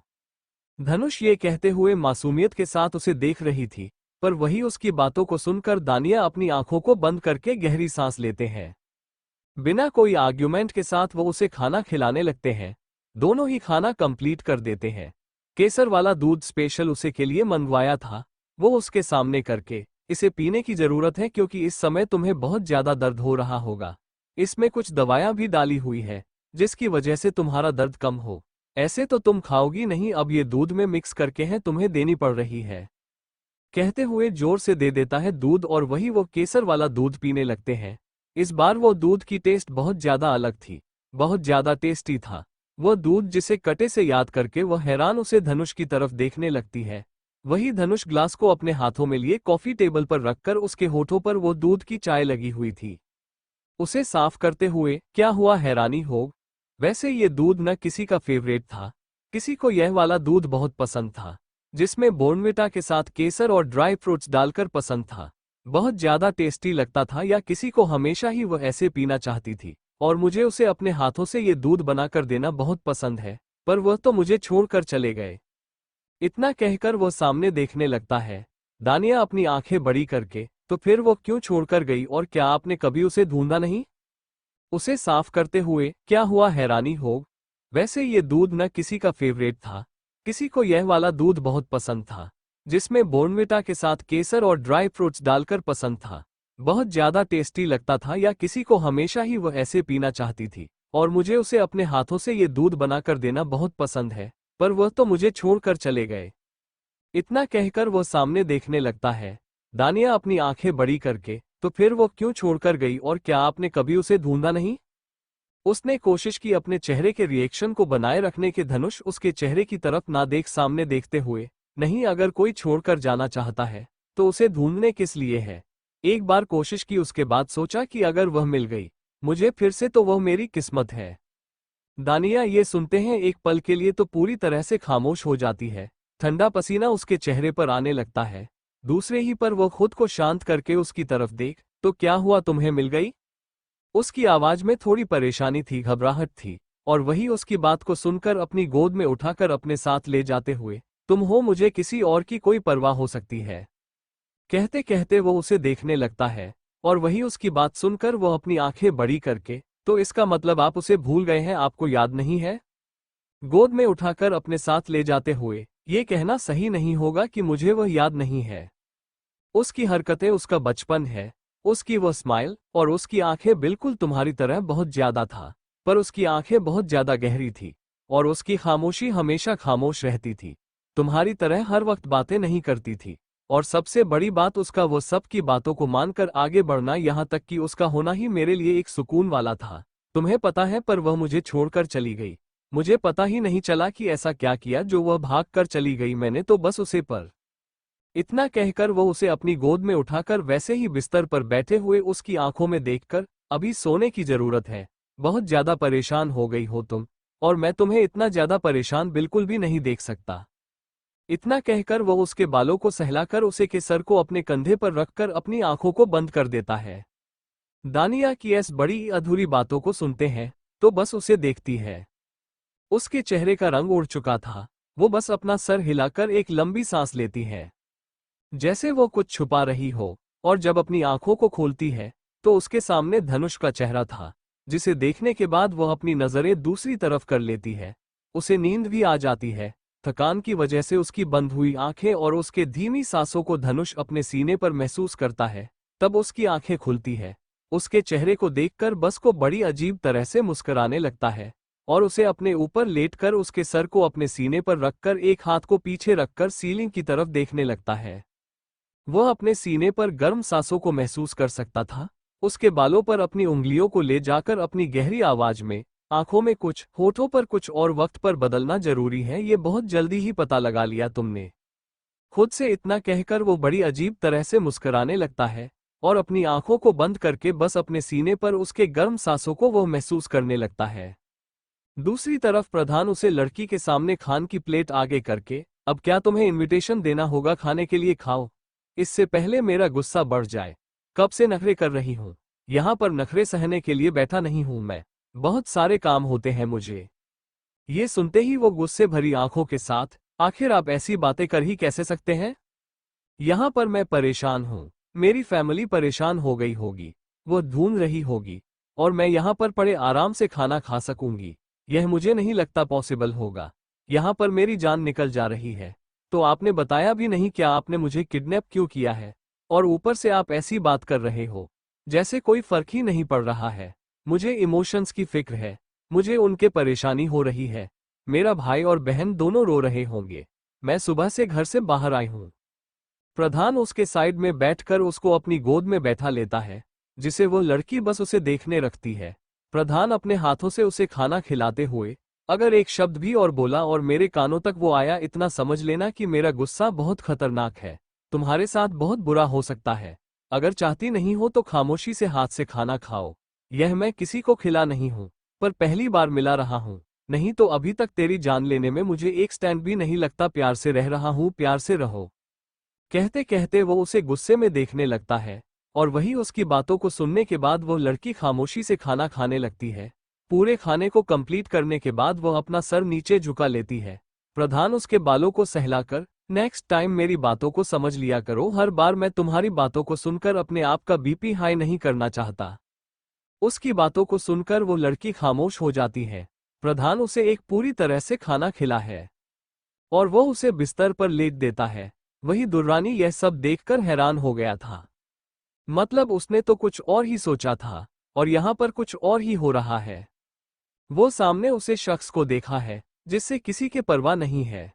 धनुष ये कहते हुए मासूमियत के साथ उसे देख रही थी, पर वही उसकी बातों को सुनकर दानिया अपनी आंखों को बंद करके गहरी सांस लेते हैं। बिना कोई आर्ग्यूमेंट के साथ वो उसे खाना खिलाने लगते हैं। दोनों ही खाना कंप्लीट कर देते हैं। केसर वाला दूध स्पेशल उसे के लिए मंगवाया था, वो उसके सामने करके, इसे पीने की जरूरत है क्योंकि इस समय तुम्हें बहुत ज्यादा दर्द हो रहा होगा। इसमें कुछ दवाएं भी डाली हुई है जिसकी वजह से तुम्हारा दर्द कम हो। ऐसे तो तुम खाओगी नहीं, अब ये दूध में मिक्स करके है तुम्हें देनी पड़ रही है। कहते हुए जोर से दे देता है दूध, और वही वो केसर वाला दूध पीने लगते हैं। इस बार वो दूध की टेस्ट बहुत ज्यादा अलग थी, बहुत ज्यादा टेस्टी था। वह दूध जिसे कटे से याद करके वह हैरान उसे धनुष की तरफ देखने लगती है। वही धनुष ग्लास को अपने हाथों में लिए कॉफी टेबल पर रखकर उसके होठों पर वो दूध की चाय लगी हुई थी उसे साफ करते हुए क्या हुआ हैरानी हो। वैसे ये दूध न किसी का फेवरेट था, किसी को यह वाला दूध बहुत पसंद था जिसमें बोर्नविटा के साथ केसर और ड्राई फ्रूट्स डालकर पसंद था, बहुत ज्यादा टेस्टी लगता था, या किसी को हमेशा ही वह ऐसे पीना चाहती थी और मुझे उसे अपने हाथों से ये दूध बनाकर देना बहुत पसंद है, पर वह तो मुझे छोड़कर चले गए। इतना कहकर वो सामने देखने लगता है। दानिया अपनी आंखें बड़ी करके, तो फिर वो क्यों छोड़कर गई और क्या आपने कभी उसे ढूंढा नहीं? उसे साफ करते हुए क्या हुआ हैरानी हो। वैसे ये दूध न किसी का फेवरेट था, किसी को यह वाला दूध बहुत पसंद था जिसमें बोर्नविटा के साथ केसर और ड्राई फ्रूट्स डालकर पसंद था, बहुत ज्यादा टेस्टी लगता था, या किसी को हमेशा ही वह ऐसे पीना चाहती थी और मुझे उसे अपने हाथों से ये दूध बनाकर देना बहुत पसंद है, पर वह तो मुझे छोड़कर चले गए। इतना कहकर वो सामने देखने लगता है। दानिया अपनी आंखें बड़ी करके, तो फिर वो क्यों छोड़कर गई और क्या आपने कभी उसे ढूंढा नहीं? उसने कोशिश की अपने चेहरे के रिएक्शन को बनाए रखने के। धनुष उसके चेहरे की तरफ ना देख सामने देखते हुए, नहीं, अगर कोई छोड़कर जाना चाहता है तो उसे ढूंढने किस लिए है। एक बार कोशिश की, उसके बाद सोचा कि अगर वह मिल गई मुझे फिर से तो वह मेरी किस्मत है। दानिया ये सुनते हैं एक पल के लिए तो पूरी तरह से खामोश हो जाती है। ठंडा पसीना उसके चेहरे पर आने लगता है। दूसरे ही पर वो खुद को शांत करके उसकी तरफ देख, तो क्या हुआ, तुम्हें मिल गई? उसकी आवाज में थोड़ी परेशानी थी, घबराहट थी, और वही उसकी बात को सुनकर अपनी गोद में उठाकर अपने साथ ले जाते हुए, तुम हो, मुझे किसी और की कोई परवाह हो सकती है। कहते कहते वो उसे देखने लगता है और वही उसकी बात सुनकर वो अपनी आंखें बड़ी करके, तो इसका मतलब आप उसे भूल गए हैं, आपको याद नहीं है? गोद में उठाकर अपने साथ ले जाते हुए ये कहना सही नहीं होगा कि मुझे वह याद नहीं है। उसकी हरकतें, उसका बचपन है, उसकी वो स्माइल और उसकी आंखें बिल्कुल तुम्हारी तरह बहुत ज्यादा था, पर उसकी आंखें बहुत ज्यादा गहरी थी और उसकी खामोशी हमेशा खामोश रहती थी, तुम्हारी तरह हर वक्त बातें नहीं करती थी। और सबसे बड़ी बात, उसका वो सब की बातों को मानकर आगे बढ़ना, यहाँ तक कि उसका होना ही मेरे लिए एक सुकून वाला था। तुम्हें पता है, पर वह मुझे छोड़कर चली गई। मुझे पता ही नहीं चला कि ऐसा क्या किया जो वह भाग कर चली गई, मैंने तो बस उसे पर। इतना कहकर वो उसे अपनी गोद में उठाकर वैसे ही बिस्तर पर बैठे हुए उसकी आंखों में देखकर, अभी सोने की जरूरत है, बहुत ज्यादा परेशान हो गई हो तुम, और मैं तुम्हें इतना ज्यादा परेशान बिल्कुल भी नहीं देख सकता। इतना कहकर वो उसके बालों को सहलाकर उसे के सर को अपने कंधे पर रखकर अपनी आंखों को बंद कर देता है। दानिया की ऐस बड़ी अधूरी बातों को सुनते हैं तो बस उसे देखती है। उसके चेहरे का रंग उड़ चुका था, वो बस अपना सर हिलाकर एक लंबी सांस लेती है, जैसे वो कुछ छुपा रही हो, और जब अपनी आंखों को खोलती है तो उसके सामने धनुष का चेहरा था, जिसे देखने के बाद वह अपनी नजरें दूसरी तरफ कर लेती है। उसे नींद भी आ जाती है, थकान की वजह से उसकी बंद हुई आंखें और उसके धीमी सांसों को धनुष अपने सीने पर महसूस करता है। तब उसकी आंखें खुलती है, उसके चेहरे को देखकर बस को बड़ी अजीब तरह से मुस्कुराने लगता है और उसे अपने ऊपर लेटकर उसके सर को अपने सीने पर रखकर एक हाथ को पीछे रखकर सीलिंग की तरफ देखने लगता है। वह अपने सीने पर गर्म सांसों को महसूस कर सकता था, उसके बालों पर अपनी उंगलियों को ले जाकर अपनी गहरी आवाज में, आंखों में कुछ, होठों पर कुछ और वक्त पर बदलना जरूरी है, ये बहुत जल्दी ही पता लगा लिया तुमने। खुद से इतना कहकर वो बड़ी अजीब तरह से मुस्कुराने लगता है और अपनी आंखों को बंद करके बस अपने सीने पर उसके गर्म सांसों को वो महसूस करने लगता है। दूसरी तरफ प्रधान उसे लड़की के सामने खान की प्लेट आगे करके, अब क्या तुम्हें इनविटेशन देना होगा खाने के लिए, खाओ, इससे पहले मेरा गुस्सा बढ़ जाए। कब से नखरे कर रही हूं, यहां पर नखरे सहने के लिए बैठा नहीं हूं मैं, बहुत सारे काम होते हैं मुझे। ये सुनते ही वो गुस्से भरी आंखों के साथ, आखिर आप ऐसी बातें कर ही कैसे सकते हैं? यहां पर मैं परेशान हूं, मेरी फैमिली परेशान हो गई होगी, वो ढूंढ रही होगी, और मैं यहां पर पड़े आराम से खाना खा सकूंगी, यह मुझे नहीं लगता पॉसिबल होगा। यहां पर मेरी जान निकल जा रही है, तो आपने बताया भी नहीं क्या आपने मुझे किडनैप क्यों किया है, और ऊपर से आप ऐसी बात कर रहे हो जैसे कोई फर्क ही नहीं पड़ रहा है। मुझे इमोशंस की फिक्र है, मुझे उनके परेशानी हो रही है, मेरा भाई और बहन दोनों रो रहे होंगे, मैं सुबह से घर से बाहर आई हूं। प्रधान उसके साइड में बैठकर उसको अपनी गोद में बैठा लेता है, जिसे वो लड़की बस उसे देखने रखती है। प्रधान अपने हाथों से उसे खाना खिलाते हुए अगर एक शब्द भी और बोला और मेरे कानों तक वो आया, इतना समझ लेना कि मेरा गुस्सा बहुत खतरनाक है। तुम्हारे साथ बहुत बुरा हो सकता है। अगर चाहती नहीं हो तो खामोशी से हाथ से खाना खाओ। यह मैं किसी को खिला नहीं हूं, पर पहली बार मिला रहा हूं। नहीं तो अभी तक तेरी जान लेने में मुझे एक स्टैंड भी नहीं लगता। प्यार से रह रहा हूं, प्यार से रहो। कहते कहते वो उसे गुस्से में देखने लगता है, और वही उसकी बातों को सुनने के बाद वो लड़की खामोशी से खाना खाने लगती है। पूरे खाने को कंप्लीट करने के बाद वो अपना सर नीचे झुका लेती है। प्रधान उसके बालों को सहलाकर, नेक्स्ट टाइम मेरी बातों को समझ लिया करो, हर बार मैं तुम्हारी बातों को सुनकर अपने आप का बीपी हाई नहीं करना चाहता। उसकी बातों को सुनकर वो लड़की खामोश हो जाती है। प्रधान उसे एक पूरी तरह से खाना खिला है और वो उसे बिस्तर पर लेट देता है। वही दुर्रानी यह सब देखकर हैरान हो गया था। मतलब उसने तो कुछ और ही सोचा था, और यहां पर कुछ और ही हो रहा है। वो सामने उसे शख्स को देखा है जिससे किसी के परवाह नहीं है।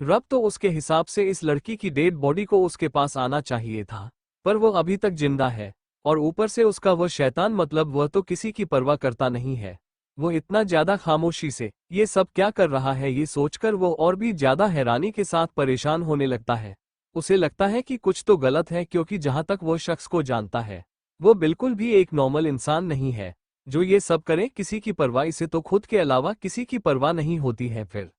रब तो उसके हिसाब से इस लड़की की डेड बॉडी को उसके पास आना चाहिए था, पर वो अभी तक जिंदा है, और ऊपर से उसका वह शैतान, मतलब वह तो किसी की परवाह करता नहीं है। वो इतना ज्यादा खामोशी से ये सब क्या कर रहा है, ये सोचकर वो और भी ज्यादा हैरानी के साथ परेशान होने लगता है। उसे लगता है कि कुछ तो गलत है, क्योंकि जहां तक वो शख्स को जानता है वो बिल्कुल भी एक नॉर्मल इंसान नहीं है जो ये सब करे। किसी की परवाह, इसे तो खुद के अलावा किसी की परवाह नहीं होती है। फिर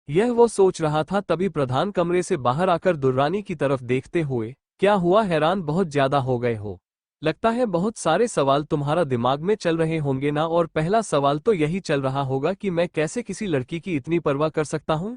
यह वो सोच रहा था, तभी प्रधान कमरे से बाहर आकर दुर्रानी की तरफ देखते हुए, क्या हुआ, हैरान बहुत ज्यादा हो गए हो? लगता है बहुत सारे सवाल तुम्हारा दिमाग में चल रहे होंगे ना, और पहला सवाल तो यही चल रहा होगा कि मैं कैसे किसी लड़की की इतनी परवाह कर सकता हूं।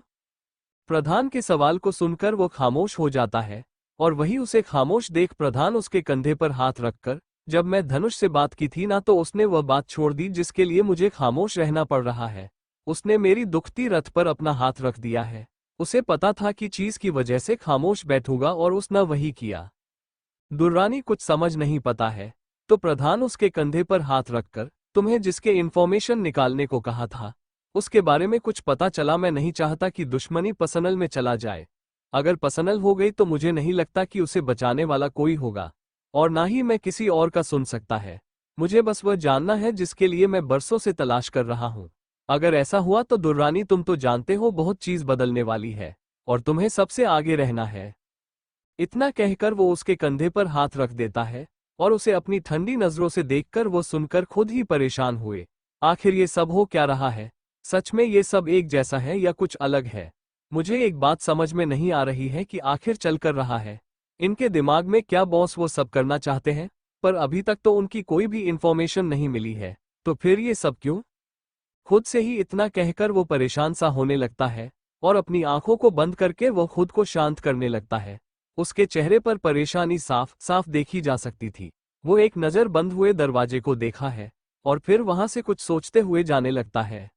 प्रधान के सवाल को सुनकर वो खामोश हो जाता है, और वही उसे खामोश देख प्रधान उसके कंधे पर हाथ रखकर, जब मैं धनुष से बात की थी ना, तो उसने वह बात छोड़ दी जिसके लिए मुझे खामोश रहना पड़ रहा है। उसने मेरी दुखती रथ पर अपना हाथ रख दिया है। उसे पता था कि चीज की वजह से खामोश बैठूंगा, और उसने वही किया। दुर्रानी कुछ समझ नहीं पता है, तो प्रधान उसके कंधे पर हाथ रखकर, तुम्हें जिसके इन्फॉर्मेशन निकालने को कहा था उसके बारे में कुछ पता चला? मैं नहीं चाहता कि दुश्मनी पर्सनल में चला जाए। अगर पर्सनल हो गई तो मुझे नहीं लगता कि उसे बचाने वाला कोई होगा, और ना ही मैं किसी और का सुन सकता है। मुझे बस वह जानना है जिसके लिए मैं बरसों से तलाश कर रहा हूं। अगर ऐसा हुआ तो दुर्रानी, तुम तो जानते हो बहुत चीज बदलने वाली है, और तुम्हें सबसे आगे रहना है। इतना कहकर वो उसके कंधे पर हाथ रख देता है, और उसे अपनी ठंडी नजरों से देखकर वो सुनकर खुद ही परेशान हुए। आखिर ये सब हो क्या रहा है? सच में ये सब एक जैसा है या कुछ अलग है? मुझे एक बात समझ में नहीं आ रही है कि आखिर चल कर रहा है। इनके दिमाग में क्या बॉस वो सब करना चाहते हैं? पर अभी तक तो उनकी कोई भी इंफॉर्मेशन नहीं मिली है, तो फिर ये सब क्यों? खुद से ही इतना कहकर वो परेशान सा होने लगता है, और अपनी आंखों को बंद करके वो खुद को शांत करने लगता है। उसके चेहरे पर परेशानी साफ साफ देखी जा सकती थी। वो एक नज़र बंद हुए दरवाजे को देखा है, और फिर वहां से कुछ सोचते हुए जाने लगता है।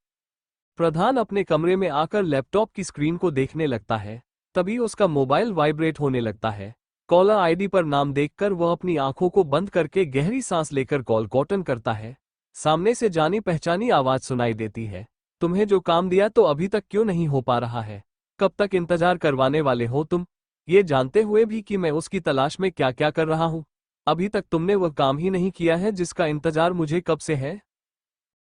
प्रधान अपने कमरे में आकर लैपटॉप की स्क्रीन को देखने लगता है। तभी उसका मोबाइल वाइब्रेट होने लगता है। कॉलर आईडी पर नाम देखकर वह अपनी आंखों को बंद करके गहरी सांस लेकर कॉल कॉटन करता है। सामने से जानी पहचानी आवाज सुनाई देती है। तुम्हें जो काम दिया तो अभी तक क्यों नहीं हो पा रहा है? कब तक इंतजार करवाने वाले हो तुम? ये जानते हुए भी कि मैं उसकी तलाश में क्या क्या कर रहा हूं। अभी तक तुमने वह काम ही नहीं किया है जिसका इंतजार मुझे कब से है।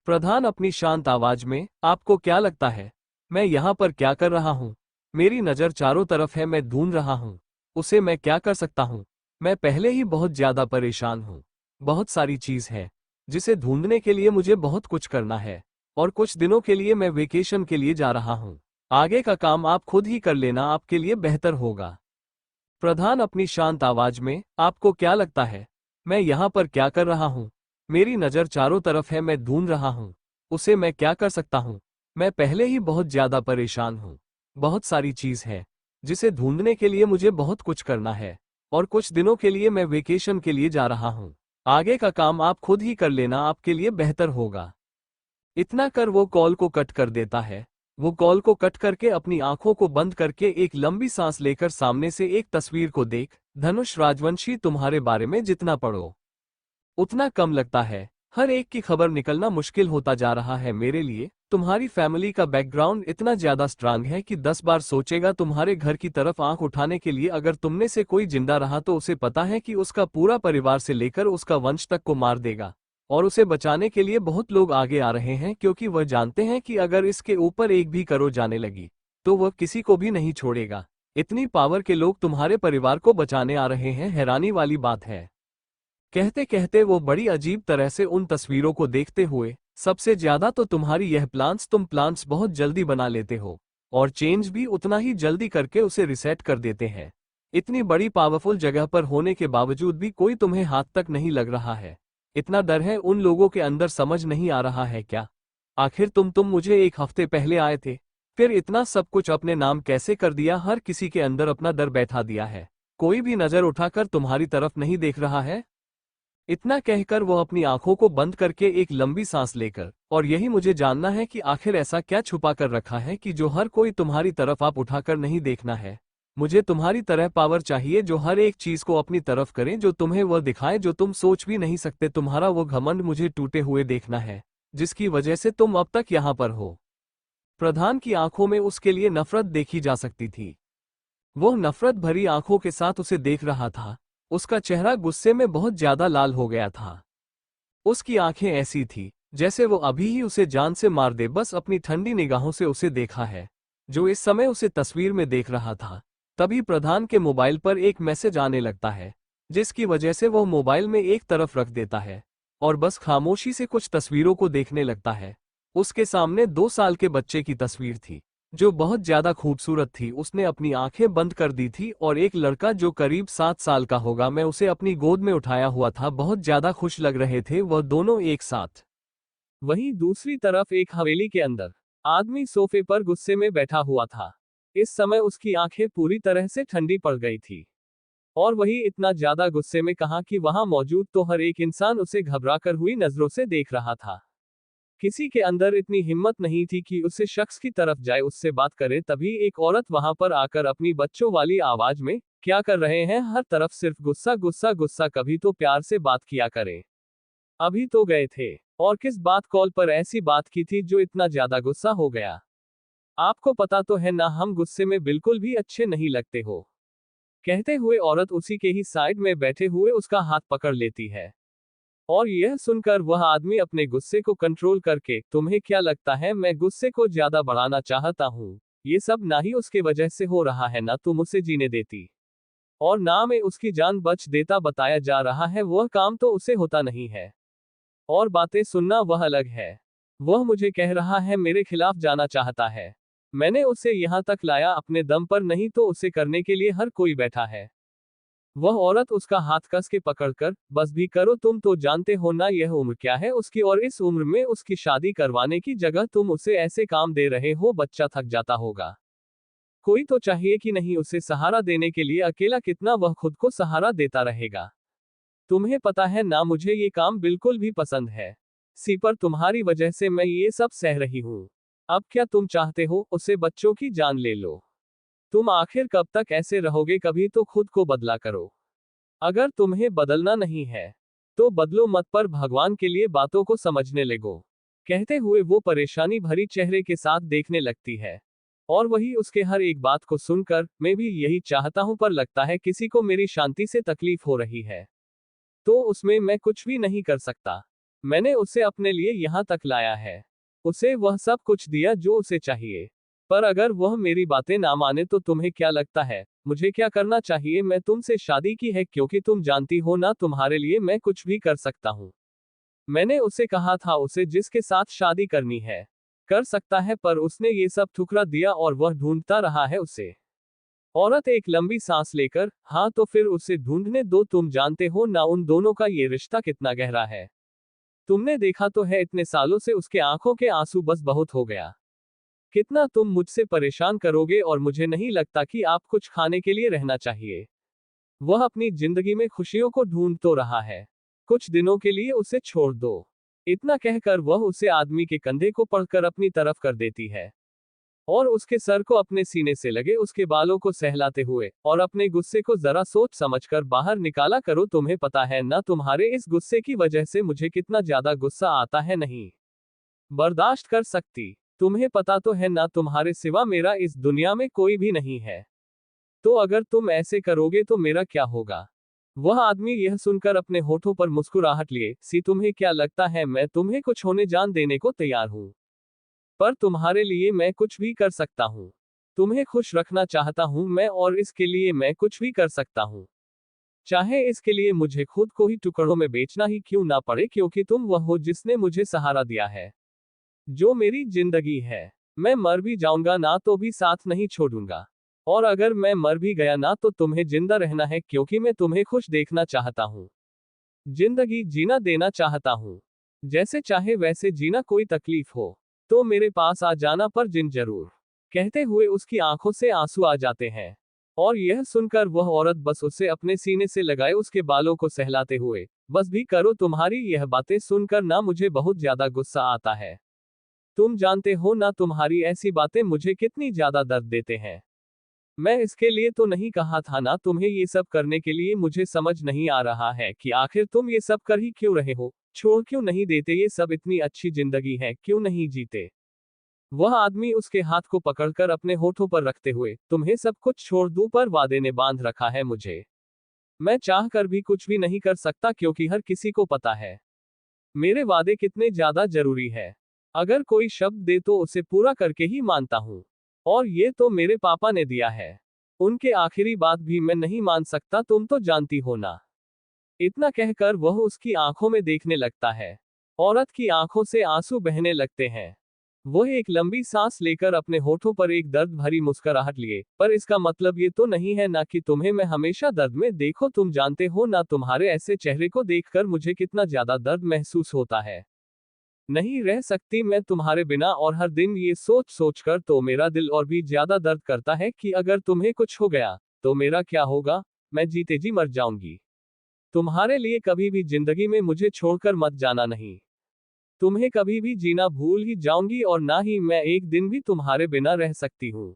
प्रधान अपनी शांत आवाज में, आपको क्या लगता है मैं यहां पर क्या कर रहा हूं? मेरी नजर चारों तरफ है, मैं ढूंढ रहा हूं। उसे मैं क्या कर सकता हूं? मैं पहले ही बहुत ज्यादा परेशान हूं। बहुत सारी चीज है जिसे ढूंढने के लिए मुझे बहुत कुछ करना है, और कुछ दिनों के लिए मैं वेकेशन के लिए जा रहा हूं। आगे का काम आप खुद ही कर लेना, आपके लिए बेहतर होगा। प्रधान अपनी शांत आवाज में, आपको क्या लगता है मैं यहां पर क्या कर रहा हूं? मेरी नजर चारों तरफ है, मैं ढूंढ रहा हूं। उसे मैं क्या कर सकता हूं? मैं पहले ही बहुत ज्यादा परेशान हूं। बहुत सारी चीज है जिसे ढूंढने के लिए मुझे बहुत कुछ करना है, और कुछ दिनों के लिए मैं वेकेशन के लिए जा रहा हूं। आगे का काम आप खुद ही कर लेना, आपके लिए बेहतर होगा। इतना कर वो कॉल को कट कर देता है। वो कॉल को कट करके अपनी आंखों को बंद करके एक लंबी सांस लेकर सामने से एक तस्वीर को देख, धनुष राजवंशी, तुम्हारे बारे में जितना पढ़ो उतना कम लगता है। हर एक की खबर निकलना मुश्किल होता जा रहा है मेरे लिए। तुम्हारी फैमिली का बैकग्राउंड इतना ज्यादा स्ट्रांग है कि 10 बार सोचेगा तुम्हारे घर की तरफ आंख उठाने के लिए। अगर तुमने से कोई जिंदा रहा तो उसे पता है कि उसका पूरा परिवार से लेकर उसका वंश तक को मार देगा। और उसे बचाने के लिए बहुत लोग आगे आ रहे हैं, क्योंकि वह जानते हैं कि अगर इसके ऊपर एक भी करोड़ जाने लगी तो वह किसी को भी नहीं छोड़ेगा। इतनी पावर के लोग तुम्हारे परिवार को बचाने आ रहे हैं, हैरानी वाली बात है। कहते कहते वो बड़ी अजीब तरह से उन तस्वीरों को देखते हुए, सबसे ज्यादा तो तुम्हारी यह प्लान्स, तुम प्लान्स बहुत जल्दी बना लेते हो और चेंज भी उतना ही जल्दी करके उसे रिसेट कर देते हैं। इतनी बड़ी पावरफुल जगह पर होने के बावजूद भी कोई तुम्हें हाथ तक नहीं लग रहा है। इतना डर है उन लोगों के अंदर, समझ नहीं आ रहा है क्या? आखिर तुम मुझे एक हफ्ते पहले आए थे, फिर इतना सब कुछ अपने नाम कैसे कर दिया? हर किसी के अंदर अपना डर बैठा दिया है, कोई भी नजर उठाकर तुम्हारी तरफ नहीं देख रहा है। इतना कहकर वो अपनी आंखों को बंद करके एक लंबी सांस लेकर, और यही मुझे जानना है कि आखिर ऐसा क्या छुपा कर रखा है कि जो हर कोई तुम्हारी तरफ आप उठाकर नहीं देखना है। मुझे तुम्हारी तरह पावर चाहिए जो हर एक चीज को अपनी तरफ करे, जो तुम्हें वह दिखाए जो तुम सोच भी नहीं सकते। तुम्हारा वो घमंड मुझे टूटे हुए देखना है, जिसकी वजह से तुम अब तक यहाँ पर हो। प्रधान की आंखों में उसके लिए नफरत देखी जा सकती थी। वो नफरत भरी आंखों के साथ उसे देख रहा था। उसका चेहरा गुस्से में बहुत ज्यादा लाल हो गया था। उसकी आंखें ऐसी थी जैसे वो अभी ही उसे जान से मार दे। बस अपनी ठंडी निगाहों से उसे देखा है, जो इस समय उसे तस्वीर में देख रहा था। तभी प्रधान के मोबाइल पर एक मैसेज आने लगता है, जिसकी वजह से वह मोबाइल में एक तरफ रख देता है और बस खामोशी से कुछ तस्वीरों को देखने लगता है। उसके सामने 2 साल के बच्चे की तस्वीर थी, जो बहुत ज्यादा खूबसूरत थी। उसने अपनी आंखें बंद कर दी थी और एक लड़का जो करीब 7 साल का होगा, मैं उसे अपनी गोद में उठाया हुआ था। बहुत ज्यादा खुश लग रहे थे वह दोनों एक साथ। वहीं दूसरी तरफ एक हवेली के अंदर आदमी सोफे पर गुस्से में बैठा हुआ था। इस समय उसकी आंखें पूरी तरह से ठंडी पड़ गई थी, और वही इतना ज्यादा गुस्से में कहा कि वहां मौजूद तो हर एक इंसान उसे घबराकर हुई नजरों से देख रहा था। किसी के अंदर इतनी हिम्मत नहीं थी कि उसे शख्स की तरफ जाए, उससे बात करे। तभी एक औरत वहां पर आकर अपनी बच्चों वाली आवाज में, क्या कर रहे हैं? हर तरफ सिर्फ गुस्सा गुस्सा गुस्सा, कभी तो प्यार से बात किया करें। अभी तो गए थे, और किस बात कॉल पर ऐसी बात की थी जो इतना ज्यादा गुस्सा हो गया? आपको पता तो है ना, हम गुस्से में बिल्कुल भी अच्छे नहीं लगते हो। कहते हुए औरत उसी के ही साइड में बैठे हुए उसका हाथ पकड़ लेती है, और यह सुनकर वह आदमी अपने गुस्से को कंट्रोल करके, तुम्हें क्या लगता है मैं गुस्से को ज्यादा बढ़ाना चाहता हूँ? ये सब ना ही उसके वजह से हो रहा है, ना तुम उसे जीने देती और ना मैं उसकी जान बच देता। बताया जा रहा है वह काम तो उसे होता नहीं है, और बातें सुनना वह अलग है। वह मुझे कह रहा है मेरे खिलाफ जाना चाहता है। मैंने उसे यहाँ तक लाया अपने दम पर, नहीं तो उसे करने के लिए हर कोई बैठा है। वह औरत उसका हाथ कस के पकड़कर, बस भी करो, तुम तो जानते हो ना यह उम्र क्या है उसकी, और इस उम्र में उसकी शादी करवाने की जगह तुम उसे ऐसे काम दे रहे हो। बच्चा थक जाता होगा, कोई तो चाहिए कि नहीं उसे सहारा देने के लिए। अकेला कितना वह खुद को सहारा देता रहेगा? तुम्हें पता है ना, मुझे ये काम बिल्कुल भी पसंद है। सी पर तुम्हारी वजह से मैं ये सब सह रही हूँ। अब क्या तुम चाहते हो? उसे बच्चों की जान ले लो। तुम आखिर कब तक ऐसे रहोगे? कभी तो खुद को बदला करो। अगर तुम्हें बदलना नहीं है तो बदलो मत, पर भगवान के लिए बातों को समझने लगो। कहते हुए वो परेशानी भरी चेहरे के साथ देखने लगती है, और वही उसके हर एक बात को सुनकर, मैं भी यही चाहता हूं, पर लगता है किसी को मेरी शांति से तकलीफ हो रही है, तो उसमें मैं कुछ भी नहीं कर सकता। मैंने उसे अपने लिए यहां तक लाया है, उसे वह सब कुछ दिया जो उसे चाहिए, पर अगर वह मेरी बातें ना माने तो तुम्हें क्या लगता है मुझे क्या करना चाहिए? मैं तुमसे शादी की है क्योंकि तुम जानती हो ना, तुम्हारे लिए मैं कुछ भी कर सकता हूँ। मैंने उसे कहा था उसे जिसके साथ शादी करनी है कर सकता है, पर उसने ये सब ठुकरा दिया और वह ढूंढता रहा है उसे। औरत एक लंबी सांस लेकर, हाँ तो फिर उसे ढूंढने दो। तुम जानते हो ना उन दोनों का ये रिश्ता कितना गहरा है। तुमने देखा तो है इतने सालों से उसके आंखों के आंसू बस बहुत हो गया। कितना तुम मुझसे परेशान करोगे? और मुझे नहीं लगता कि आप कुछ खाने के लिए रहना चाहिए। वह अपनी जिंदगी में खुशियों को ढूंढ तो रहा है, कुछ दिनों के लिए उसे छोड़ दो। इतना कहकर वह उसे आदमी के कंधे को पकड़कर अपनी तरफ कर देती है, और उसके सर को अपने सीने से लगे उसके बालों को सहलाते हुए, और अपने गुस्से को जरा सोच समझकर बाहर निकाला करो। तुम्हें पता है ना तुम्हारे इस गुस्से की वजह से मुझे कितना ज्यादा गुस्सा आता है, नहीं बर्दाश्त कर सकती। तुम्हें पता तो है ना तुम्हारे सिवा मेरा इस दुनिया में कोई भी नहीं है, तो अगर तुम ऐसे करोगे तो मेरा क्या होगा? वह आदमी यह सुनकर अपने होठों पर मुस्कुराहट लिए, सी तुम्हें क्या लगता है मैं तुम्हें कुछ होने जान देने को तैयार हूं। पर तुम्हारे लिए मैं कुछ भी कर सकता हूं। तुम्हें खुश रखना चाहता हूं मैं, और इसके लिए मैं कुछ भी कर सकता हूं। चाहे इसके लिए मुझे खुद को ही टुकड़ों में बेचना ही क्यों ना पड़े, क्योंकि तुम वह हो जिसने मुझे सहारा दिया है, जो मेरी जिंदगी है। मैं मर भी जाऊंगा ना तो भी साथ नहीं छोड़ूंगा। और अगर मैं मर भी गया ना तो तुम्हें जिंदा रहना है, क्योंकि मैं तुम्हें खुश देखना चाहता हूं। जिंदगी जीना देना चाहता हूं। जैसे चाहे वैसे जीना, कोई तकलीफ हो तो मेरे पास आ जाना, पर जिन जरूर। कहते हुए उसकी आंखों से आंसू आ जाते हैं। और यह सुनकर वह औरत बस उसे अपने सीने से लगाए उसके बालों को सहलाते हुए, बस भी करो, तुम्हारी यह बातें सुनकर ना मुझे बहुत ज्यादा गुस्सा आता है। तुम जानते हो ना तुम्हारी ऐसी बातें मुझे कितनी ज्यादा दर्द देते हैं। मैं इसके लिए तो नहीं कहा था ना तुम्हें ये सब करने के लिए। मुझे समझ नहीं आ रहा है कि आखिर तुम ये सब कर ही क्यों रहे हो। छोड़ क्यों नहीं देते ये सब, इतनी अच्छी जिंदगी है, क्यों नहीं जीते। वह आदमी उसके हाथ को पकड़कर अपने होठों पर रखते हुए, तुम्हें सब कुछ छोड़ दूं, पर वादे ने बांध रखा है मुझे। मैं चाह कर भी कुछ भी नहीं कर सकता, क्योंकि हर किसी को पता है मेरे वादे कितने ज्यादा जरूरी है। अगर कोई शब्द दे तो उसे पूरा करके ही मानता हूं। और ये तो मेरे पापा ने दिया है। उनके आखिरी बात भी मैं नहीं मान सकता, तुम तो जानती हो ना। इतना कहकर वह उसकी आंखों में देखने लगता है। औरत की आंखों से आंसू बहने लगते हैं। वह एक लंबी सांस लेकर अपने होठों पर एक दर्द भरी मुस्कुराहट लिए, पर इसका मतलब ये तो नहीं है ना कि तुम्हें मैं हमेशा दर्द में देखो। तुम जानते हो ना तुम्हारे ऐसे चेहरे को देखकर मुझे कितना ज्यादा दर्द महसूस होता है। नहीं रह सकती मैं तुम्हारे बिना, और हर दिन ये सोच सोच कर तो मेरा दिल और भी ज्यादा दर्द करता है कि अगर तुम्हें कुछ हो गया तो मेरा क्या होगा। मैं जीते जी मर जाऊंगी। तुम्हारे लिए कभी भी जिंदगी में मुझे छोड़कर मत जाना नहीं। तुम्हें कभी भी जीना भूल ही जाऊंगी, और ना ही मैं एक दिन भी तुम्हारे बिना रह सकती हूँ।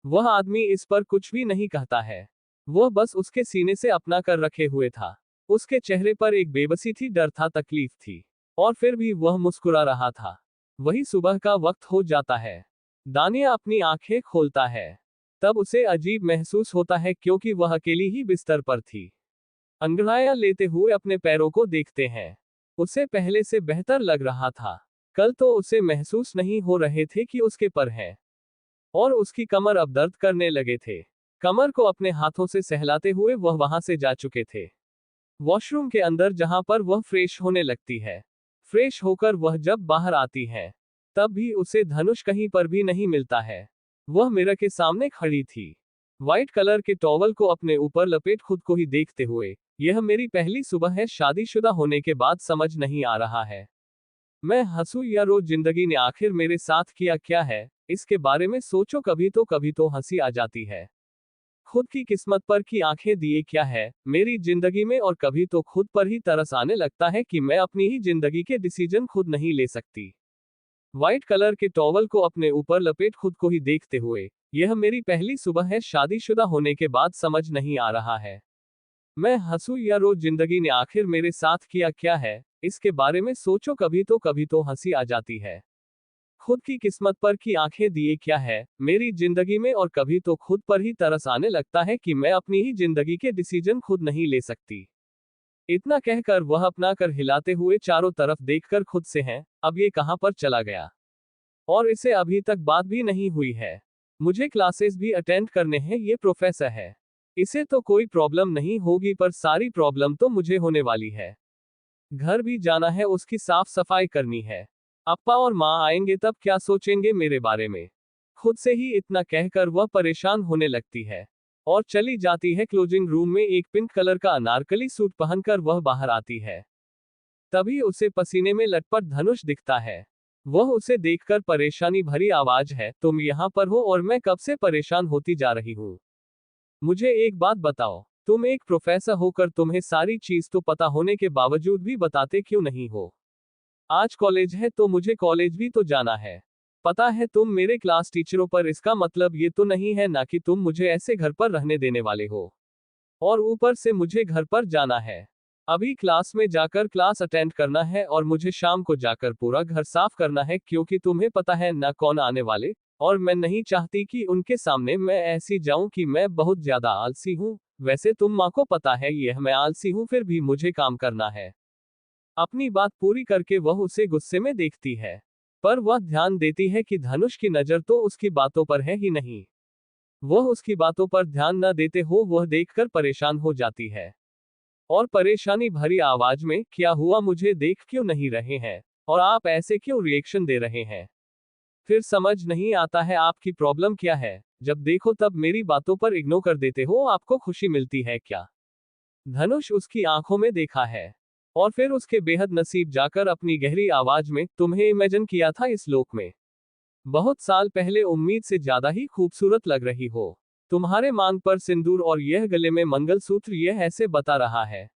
वह आदमी इस पर कुछ भी नहीं कहता है। वह बस उसके सीने से अपना कर रखे हुए था। उसके चेहरे पर एक बेबसी थी, डर था, तकलीफ थी। और फिर भी वह मुस्कुरा रहा था। वही सुबह का वक्त हो जाता है। दानिया अपनी आंखें खोलता है। तब उसे अजीब महसूस होता है, क्योंकि वह अकेली ही बिस्तर पर थी। अंगड़ाइयां लेते हुए अपने पैरों को देखते हैं। उसे पहले से बेहतर लग रहा था। कल तो उसे महसूस नहीं हो रहे थे कि उसके पर हैं। और उसकी कमर अब दर्द करने लगे थे। कमर को अपने हाथों से सहलाते हुए वह वहां से जा चुके थे, वॉशरूम के अंदर, जहां पर वह फ्रेश होने लगती है। फ्रेश होकर वह जब बाहर आती है, तब भी उसे धनुष कहीं पर भी नहीं मिलता है। वह मिरर के सामने खड़ी थी, व्हाइट कलर के टॉवल को अपने ऊपर लपेट खुद को ही देखते हुए। यह मेरी पहली सुबह है शादीशुदा होने के बाद, समझ नहीं आ रहा है मैं हंसू या रो। जिंदगी ने आखिर मेरे साथ किया क्या है, इसके बारे में सोचो कभी तो हंसी आ जाती है। खुद की किस्मत पर की आंखें दिए क्या है मेरी जिंदगी में, और कभी तो खुद पर ही तरस आने लगता है कि मैं अपनी ही जिंदगी के डिसीजन खुद नहीं ले सकती। व्हाइट कलर के टॉवल को अपने ऊपर लपेट खुद को ही देखते हुए, यह मेरी पहली सुबह है शादीशुदा होने के बाद, समझ नहीं आ रहा है मैं हंसू या रो। जिंदगी ने आखिर मेरे साथ किया क्या है, इसके बारे में सोचो कभी तो हंसी आ जाती है। खुद की किस्मत पर की आंखें दिए क्या है मेरी जिंदगी में, और कभी तो खुद पर ही तरस आने लगता है कि मैं अपनी ही जिंदगी के डिसीजन खुद नहीं ले सकती। इतना कहकर वह अपना कर हिलाते हुए चारों तरफ देखकर खुद से हैं, अब ये कहां पर चला गया। और इसे अभी तक बात भी नहीं हुई है। मुझे क्लासेस भी अटेंड करने हैं, ये प्रोफेसर है। इसे तो कोई प्रॉब्लम नहीं होगी, पर सारी प्रॉब्लम तो मुझे होने वाली है। घर भी जाना है, उसकी साफ सफाई करनी है। अप्पा और माँ आएंगे तब क्या सोचेंगे मेरे बारे में। खुद से ही इतना कहकर वह परेशान होने लगती है और चली जाती है क्लोजिंग रूम में। एक पिंक कलर का अनारकली सूट पहनकर वह बाहर आती है। तभी उसे पसीने में लटपट धनुष दिखता है। वह उसे देखकर परेशानी भरी आवाज है, तुम यहाँ पर हो और मैं कब से परेशान होती जा रही हूँ। मुझे एक बात बताओ, तुम एक प्रोफेसर होकर तुम्हें सारी चीज तो पता होने के बावजूद भी बताते क्यों नहीं हो। आज कॉलेज है तो मुझे कॉलेज भी तो जाना है। पता है तुम मेरे क्लास टीचरों पर, इसका मतलब ये तो नहीं है ना कि तुम मुझे ऐसे घर पर रहने देने वाले हो। और ऊपर से मुझे घर पर जाना है। अभी क्लास में जाकर क्लास अटेंड करना है, और मुझे शाम को जाकर पूरा घर साफ करना है, क्योंकि तुम्हें पता है ना कौन आने वाले। और मैं नहीं चाहती कि उनके सामने मैं ऐसी जाऊं कि मैं बहुत ज्यादा आलसी हूं। वैसे तुम माँ को पता है यह मैं आलसी हूं, फिर भी मुझे काम करना है। अपनी बात पूरी करके वह उसे गुस्से में देखती है, पर वह ध्यान देती है कि धनुष की नजर तो उसकी बातों पर है ही नहीं। वह उसकी बातों पर ध्यान न देते हो वह देखकर परेशान हो जाती है, और परेशानी भरी आवाज में, क्या हुआ, मुझे देख क्यों नहीं रहे हैं, और आप ऐसे क्यों रिएक्शन दे रहे हैं? फिर समझ नहीं आता है आपकी प्रॉब्लम क्या है। जब देखो तब मेरी बातों पर इग्नोर कर देते हो, आपको खुशी मिलती है क्या? धनुष उसकी आंखों में देखा है, और फिर उसके बेहद नसीब जाकर अपनी गहरी आवाज में, तुम्हें इमेजिन किया था इस लोक में बहुत साल पहले, उम्मीद से ज्यादा ही खूबसूरत लग रही हो। तुम्हारे मांग पर सिंदूर और यह गले में मंगलसूत्र, यह ऐसे बता रहा है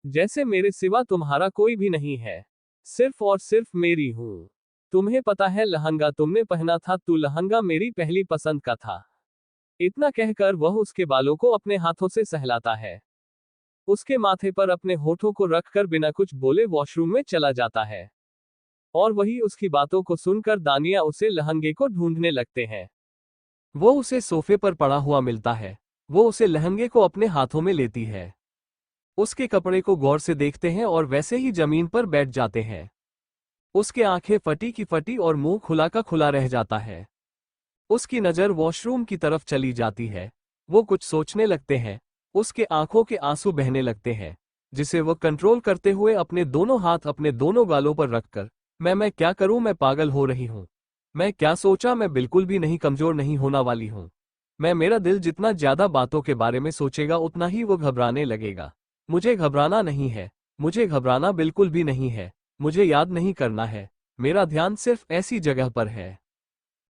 जैसे मेरे सिवा तुम्हारा कोई भी नहीं है, सिर्फ और सिर्फ मेरी हूं। तुम्हें पता है लहंगा तुमने पहना था, तू लहंगा मेरी पहली पसंद का था। इतना कहकर वह उसके बालों को अपने हाथों से सहलाता है, उसके माथे पर अपने होठों को रखकर बिना कुछ बोले वॉशरूम में चला जाता है। और वही उसकी बातों को सुनकर दानिया उसे लहंगे को ढूंढने लगते हैं। वो उसे सोफे पर पड़ा हुआ मिलता है। वो उसे लहंगे को अपने हाथों में लेती है, उसके कपड़े को गौर से देखते हैं और वैसे ही जमीन पर बैठ जाते हैं। उसके आंखें फटी की फटी और मुंह खुला का खुला रह जाता है। उसकी नजर वॉशरूम की तरफ चली जाती है। वो कुछ सोचने लगते हैं। उसके आंखों के आंसू बहने लगते हैं, जिसे वो कंट्रोल करते हुए अपने दोनों हाथ अपने दोनों गालों पर रखकर, मैं क्या करूं, मैं पागल हो रही हूं। मैं क्या सोचा, मैं बिल्कुल भी नहीं कमजोर नहीं होना वाली हूं। मेरा दिल जितना ज्यादा बातों के बारे में सोचेगा उतना ही वो घबराने लगेगा। मुझे घबराना नहीं है, मुझे घबराना बिल्कुल भी नहीं है। मुझे याद नहीं करना है, मेरा ध्यान सिर्फ ऐसी जगह पर है।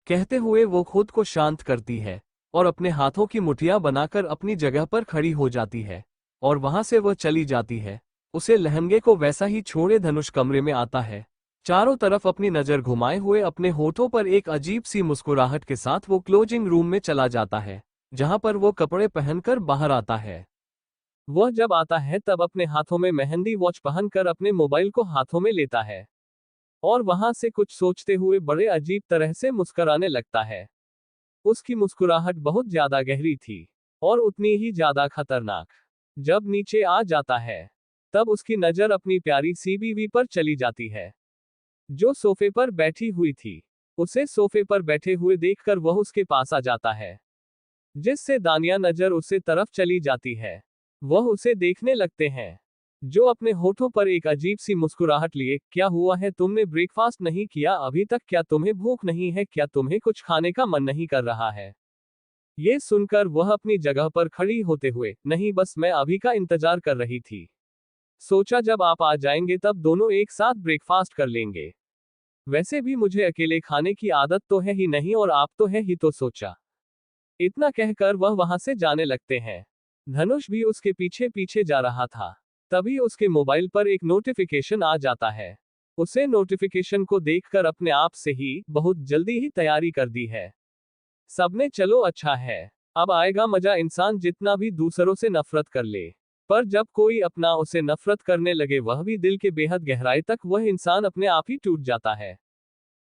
कहते हुए वो खुद को शांत करती है और अपने हाथों की मुठियां बनाकर अपनी जगह पर खड़ी हो जाती है, और वहां से वह चली जाती है। उसे लहंगे को वैसा ही छोड़े धनुष कमरे में आता है। चारों तरफ अपनी नजर घुमाए हुए अपने होठों पर एक अजीब सी मुस्कुराहट के साथ वो क्लोजिंग रूम में चला जाता है, जहां पर वो कपड़े पहनकर बाहर आता है। वह जब आता है तब अपने हाथों में मेहंदी वॉच पहनकर अपने मोबाइल को हाथों में लेता है, और वहां से कुछ सोचते हुए बड़े अजीब तरह से मुस्कुराने लगता है। उसकी मुस्कुराहट बहुत ज्यादा गहरी थी, और उतनी ही ज्यादा खतरनाक। जब नीचे आ जाता है तब उसकी नजर अपनी प्यारी सी बीवी पर चली जाती है, जो सोफे पर बैठी हुई थी। उसे सोफे पर बैठे हुए देखकर वह उसके पास आ जाता है, जिससे दानिया नजर उसे तरफ चली जाती है। वह उसे देखने लगते हैं, जो अपने होठों पर एक अजीब सी मुस्कुराहट लिए, क्या हुआ है, तुमने ब्रेकफास्ट नहीं किया अभी तक, क्या तुम्हें भूख नहीं है, क्या तुम्हें कुछ खाने का मन नहीं कर रहा है? ये सुनकर वह अपनी जगह पर खड़ी होते हुए, नहीं बस मैं अभी का इंतजार कर रही थी। सोचा जब आप आ जाएंगे तब दोनों एक साथ ब्रेकफास्ट कर लेंगे। वैसे भी मुझे अकेले खाने की आदत तो है ही नहीं, और आप तो है ही, तो सोचा। इतना कहकर वह वहां से जाने लगते हैं। धनुष भी उसके पीछे पीछे जा रहा था। तभी उसके मोबाइल पर एक नोटिफिकेशन आ जाता है। उसे नोटिफिकेशन को देखकर अपने आप से ही बहुत जल्दी ही तैयारी कर दी है। सबने चलो अच्छा है, अब आएगा मजा। इंसान जितना भी दूसरों से नफरत कर ले, पर जब कोई अपना उसे नफरत करने लगे, वह भी दिल के बेहद गहराई तक, वह इंसान अपने आप ही टूट जाता है।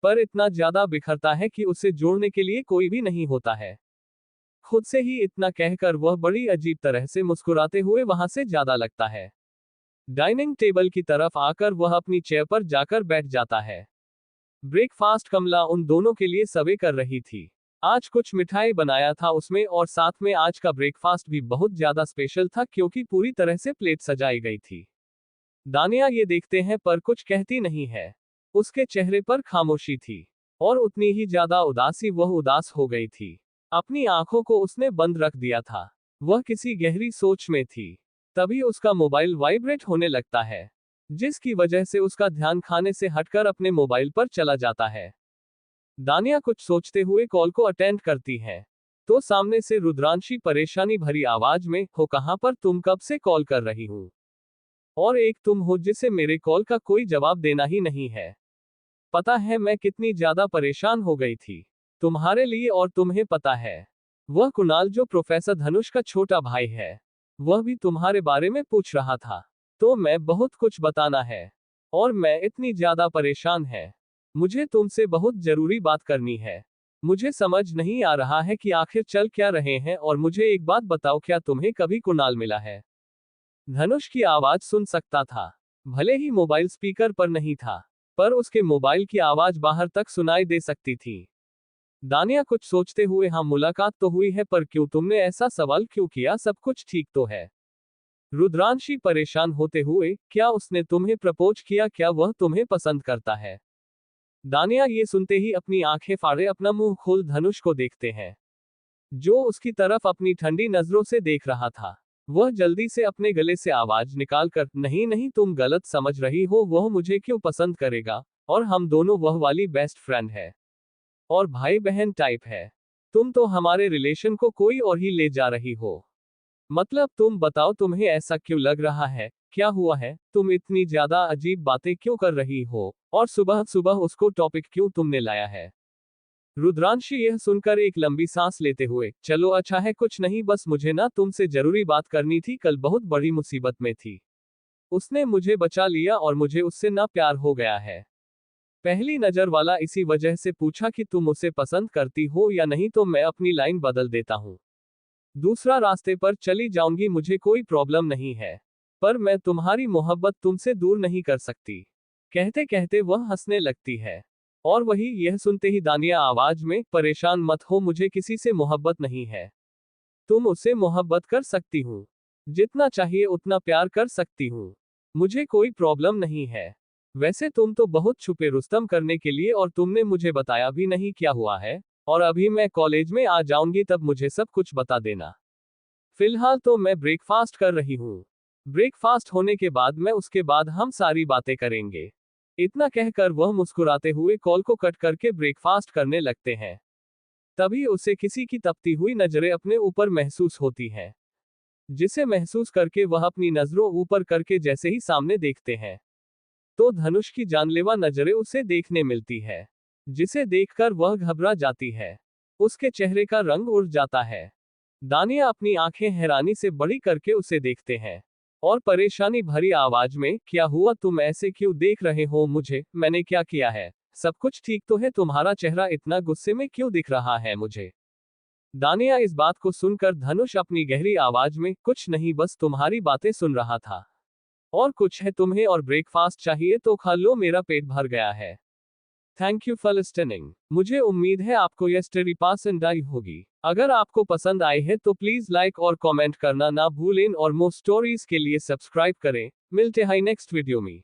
पर इतना ज्यादा बिखरता है कि उसे जोड़ने के लिए कोई भी नहीं होता है। खुद से ही इतना कहकर वह बड़ी अजीब तरह से मुस्कुराते हुए वहां से ज्यादा लगता है। डाइनिंग टेबल की तरफ आकर वह अपनी चेयर पर जाकर बैठ जाता है। ब्रेकफास्ट कमला उन दोनों के लिए सर्वे कर रही थी। आज कुछ मिठाई बनाया था उसमें, और साथ में आज का ब्रेकफास्ट भी बहुत ज्यादा स्पेशल था, क्योंकि पूरी तरह से प्लेट सजाई गई थी। दानिया ये देखते हैं पर कुछ कहती नहीं है। उसके चेहरे पर खामोशी थी, और उतनी ही ज्यादा उदासी, वह उदास हो गई थी। अपनी आंखों को उसने बंद रख दिया था। वह किसी गहरी सोच में थी। तभी उसका मोबाइल वाइब्रेट होने लगता है, जिसकी वजह से उसका ध्यान खाने से हटकर अपने मोबाइल पर चला जाता है। दानिया कुछ सोचते हुए कॉल को अटेंड करती है, तो सामने से रुद्रांशी परेशानी भरी आवाज में, हो कहां पर, तुम कब से कॉल कर रही हूं, और एक तुम हो जिसे मेरे कॉल का कोई जवाब देना ही नहीं है। पता है मैं कितनी ज्यादा परेशान हो गई थी तुम्हारे लिए, और तुम्हें पता है वह कुणाल जो प्रोफेसर धनुष का छोटा भाई है, वह भी तुम्हारे बारे में पूछ रहा था। तो मैं बहुत कुछ बताना है, और मैं इतनी ज्यादा परेशान है। मुझे तुमसे बहुत जरूरी बात करनी है। मुझे समझ नहीं आ रहा है कि आखिर चल क्या रहे हैं, और मुझे एक बात बताओ, क्या तुम्हें कभी कुणाल मिला है? धनुष की आवाज सुन सकता था। भले ही मोबाइल स्पीकर पर नहीं था, पर उसके मोबाइल की आवाज बाहर तक सुनाई दे सकती थी। दानिया कुछ सोचते हुए, हाँ मुलाकात तो हुई है, पर क्यों तुमने ऐसा सवाल क्यों किया, सब कुछ ठीक तो है? रुद्रांशी परेशान होते हुए, क्या उसने तुम्हें प्रपोज किया, क्या वह तुम्हें पसंद करता है? दानिया ये सुनते ही अपनी आंखें फाड़े अपना मुंह खोल धनुष को देखते हैं, जो उसकी तरफ अपनी ठंडी नजरों से देख रहा था। वह जल्दी से अपने गले से आवाज निकालकर, नहीं नहीं तुम गलत समझ रही हो, वह मुझे क्यों पसंद करेगा, और हम दोनों वह वाली बेस्ट फ्रेंड है और भाई बहन टाइप है। तुम तो हमारे रिलेशन को कोई और ही ले जा रही हो। मतलब तुम बताओ, तुम्हें ऐसा क्यों लग रहा है, क्या हुआ है, तुम इतनी ज्यादा अजीब बातें क्यों कर रही हो, और सुबह सुबह उसको टॉपिक क्यों तुमने लाया है? रुद्रांशी यह सुनकर एक लंबी सांस लेते हुए, चलो अच्छा है, कुछ नहीं, बस मुझे ना तुमसे जरूरी बात करनी थी, कल बहुत बड़ी मुसीबत में थी। उसने मुझे बचा लिया और मुझे उससे ना प्यार हो गया है। पहली नजर वाला इसी वजह से पूछा कि तुम उसे पसंद करती हो या नहीं, तो मैं अपनी लाइन बदल देता हूँ। दूसरा रास्ते पर चली जाऊंगी, मुझे कोई प्रॉब्लम नहीं है, पर मैं तुम्हारी मोहब्बत तुमसे दूर नहीं कर सकती। कहते कहते वह हंसने लगती है। और वही यह सुनते ही दानिया आवाज में, परेशान मत हो, मुझे किसी से मोहब्बत नहीं है। तुम उससे मोहब्बत कर सकती हूँ, जितना चाहिए उतना प्यार कर सकती हूँ, मुझे कोई प्रॉब्लम नहीं है। वैसे तुम तो बहुत छुपे रुस्तम करने के लिए, और तुमने मुझे बताया भी नहीं क्या हुआ है, और अभी मैं कॉलेज में आ जाऊंगी तब मुझे सब कुछ बता देना। फिलहाल तो मैं ब्रेकफास्ट कर रही हूँ। ब्रेकफास्ट होने के बाद मैं उसके बाद हम सारी बातें करेंगे। इतना कहकर वह मुस्कुराते हुए कॉल को कट करके ब्रेकफास्ट करने लगते हैं। तभी उसे किसी की तपती हुई नजरें अपने ऊपर महसूस होती हैं, जिसे महसूस करके वह अपनी नजरों ऊपर करके जैसे ही सामने देखते हैं, तो धनुष की जानलेवा नजरें उसे देखने मिलती है, जिसे देखकर वह घबरा जाती है। उसके चेहरे का रंग उड़ जाता है। दानिया अपनी आंखें हैरानी से बड़ी करके उसे देखते हैं, और परेशानी भरी आवाज में, क्या हुआ, तुम ऐसे क्यों देख रहे हो मुझे, मैंने क्या किया है, सब कुछ ठीक तो है, तुम्हारा चेहरा इतना गुस्से में क्यों दिख रहा है मुझे? दानिया इस बात को सुनकर धनुष अपनी गहरी आवाज में, कुछ नहीं, बस तुम्हारी बातें सुन रहा था। और कुछ है तुम्हें और ब्रेकफास्ट चाहिए तो खा लो, मेरा पेट भर गया है। Thank you for listening. मुझे उम्मीद है आपको यह स्टोरी पसंद आई होगी। अगर आपको पसंद आई है तो प्लीज लाइक और कमेंट करना ना भूलें, और मोर स्टोरीज के लिए सब्सक्राइब करें। मिलते हैं नेक्स्ट वीडियो में।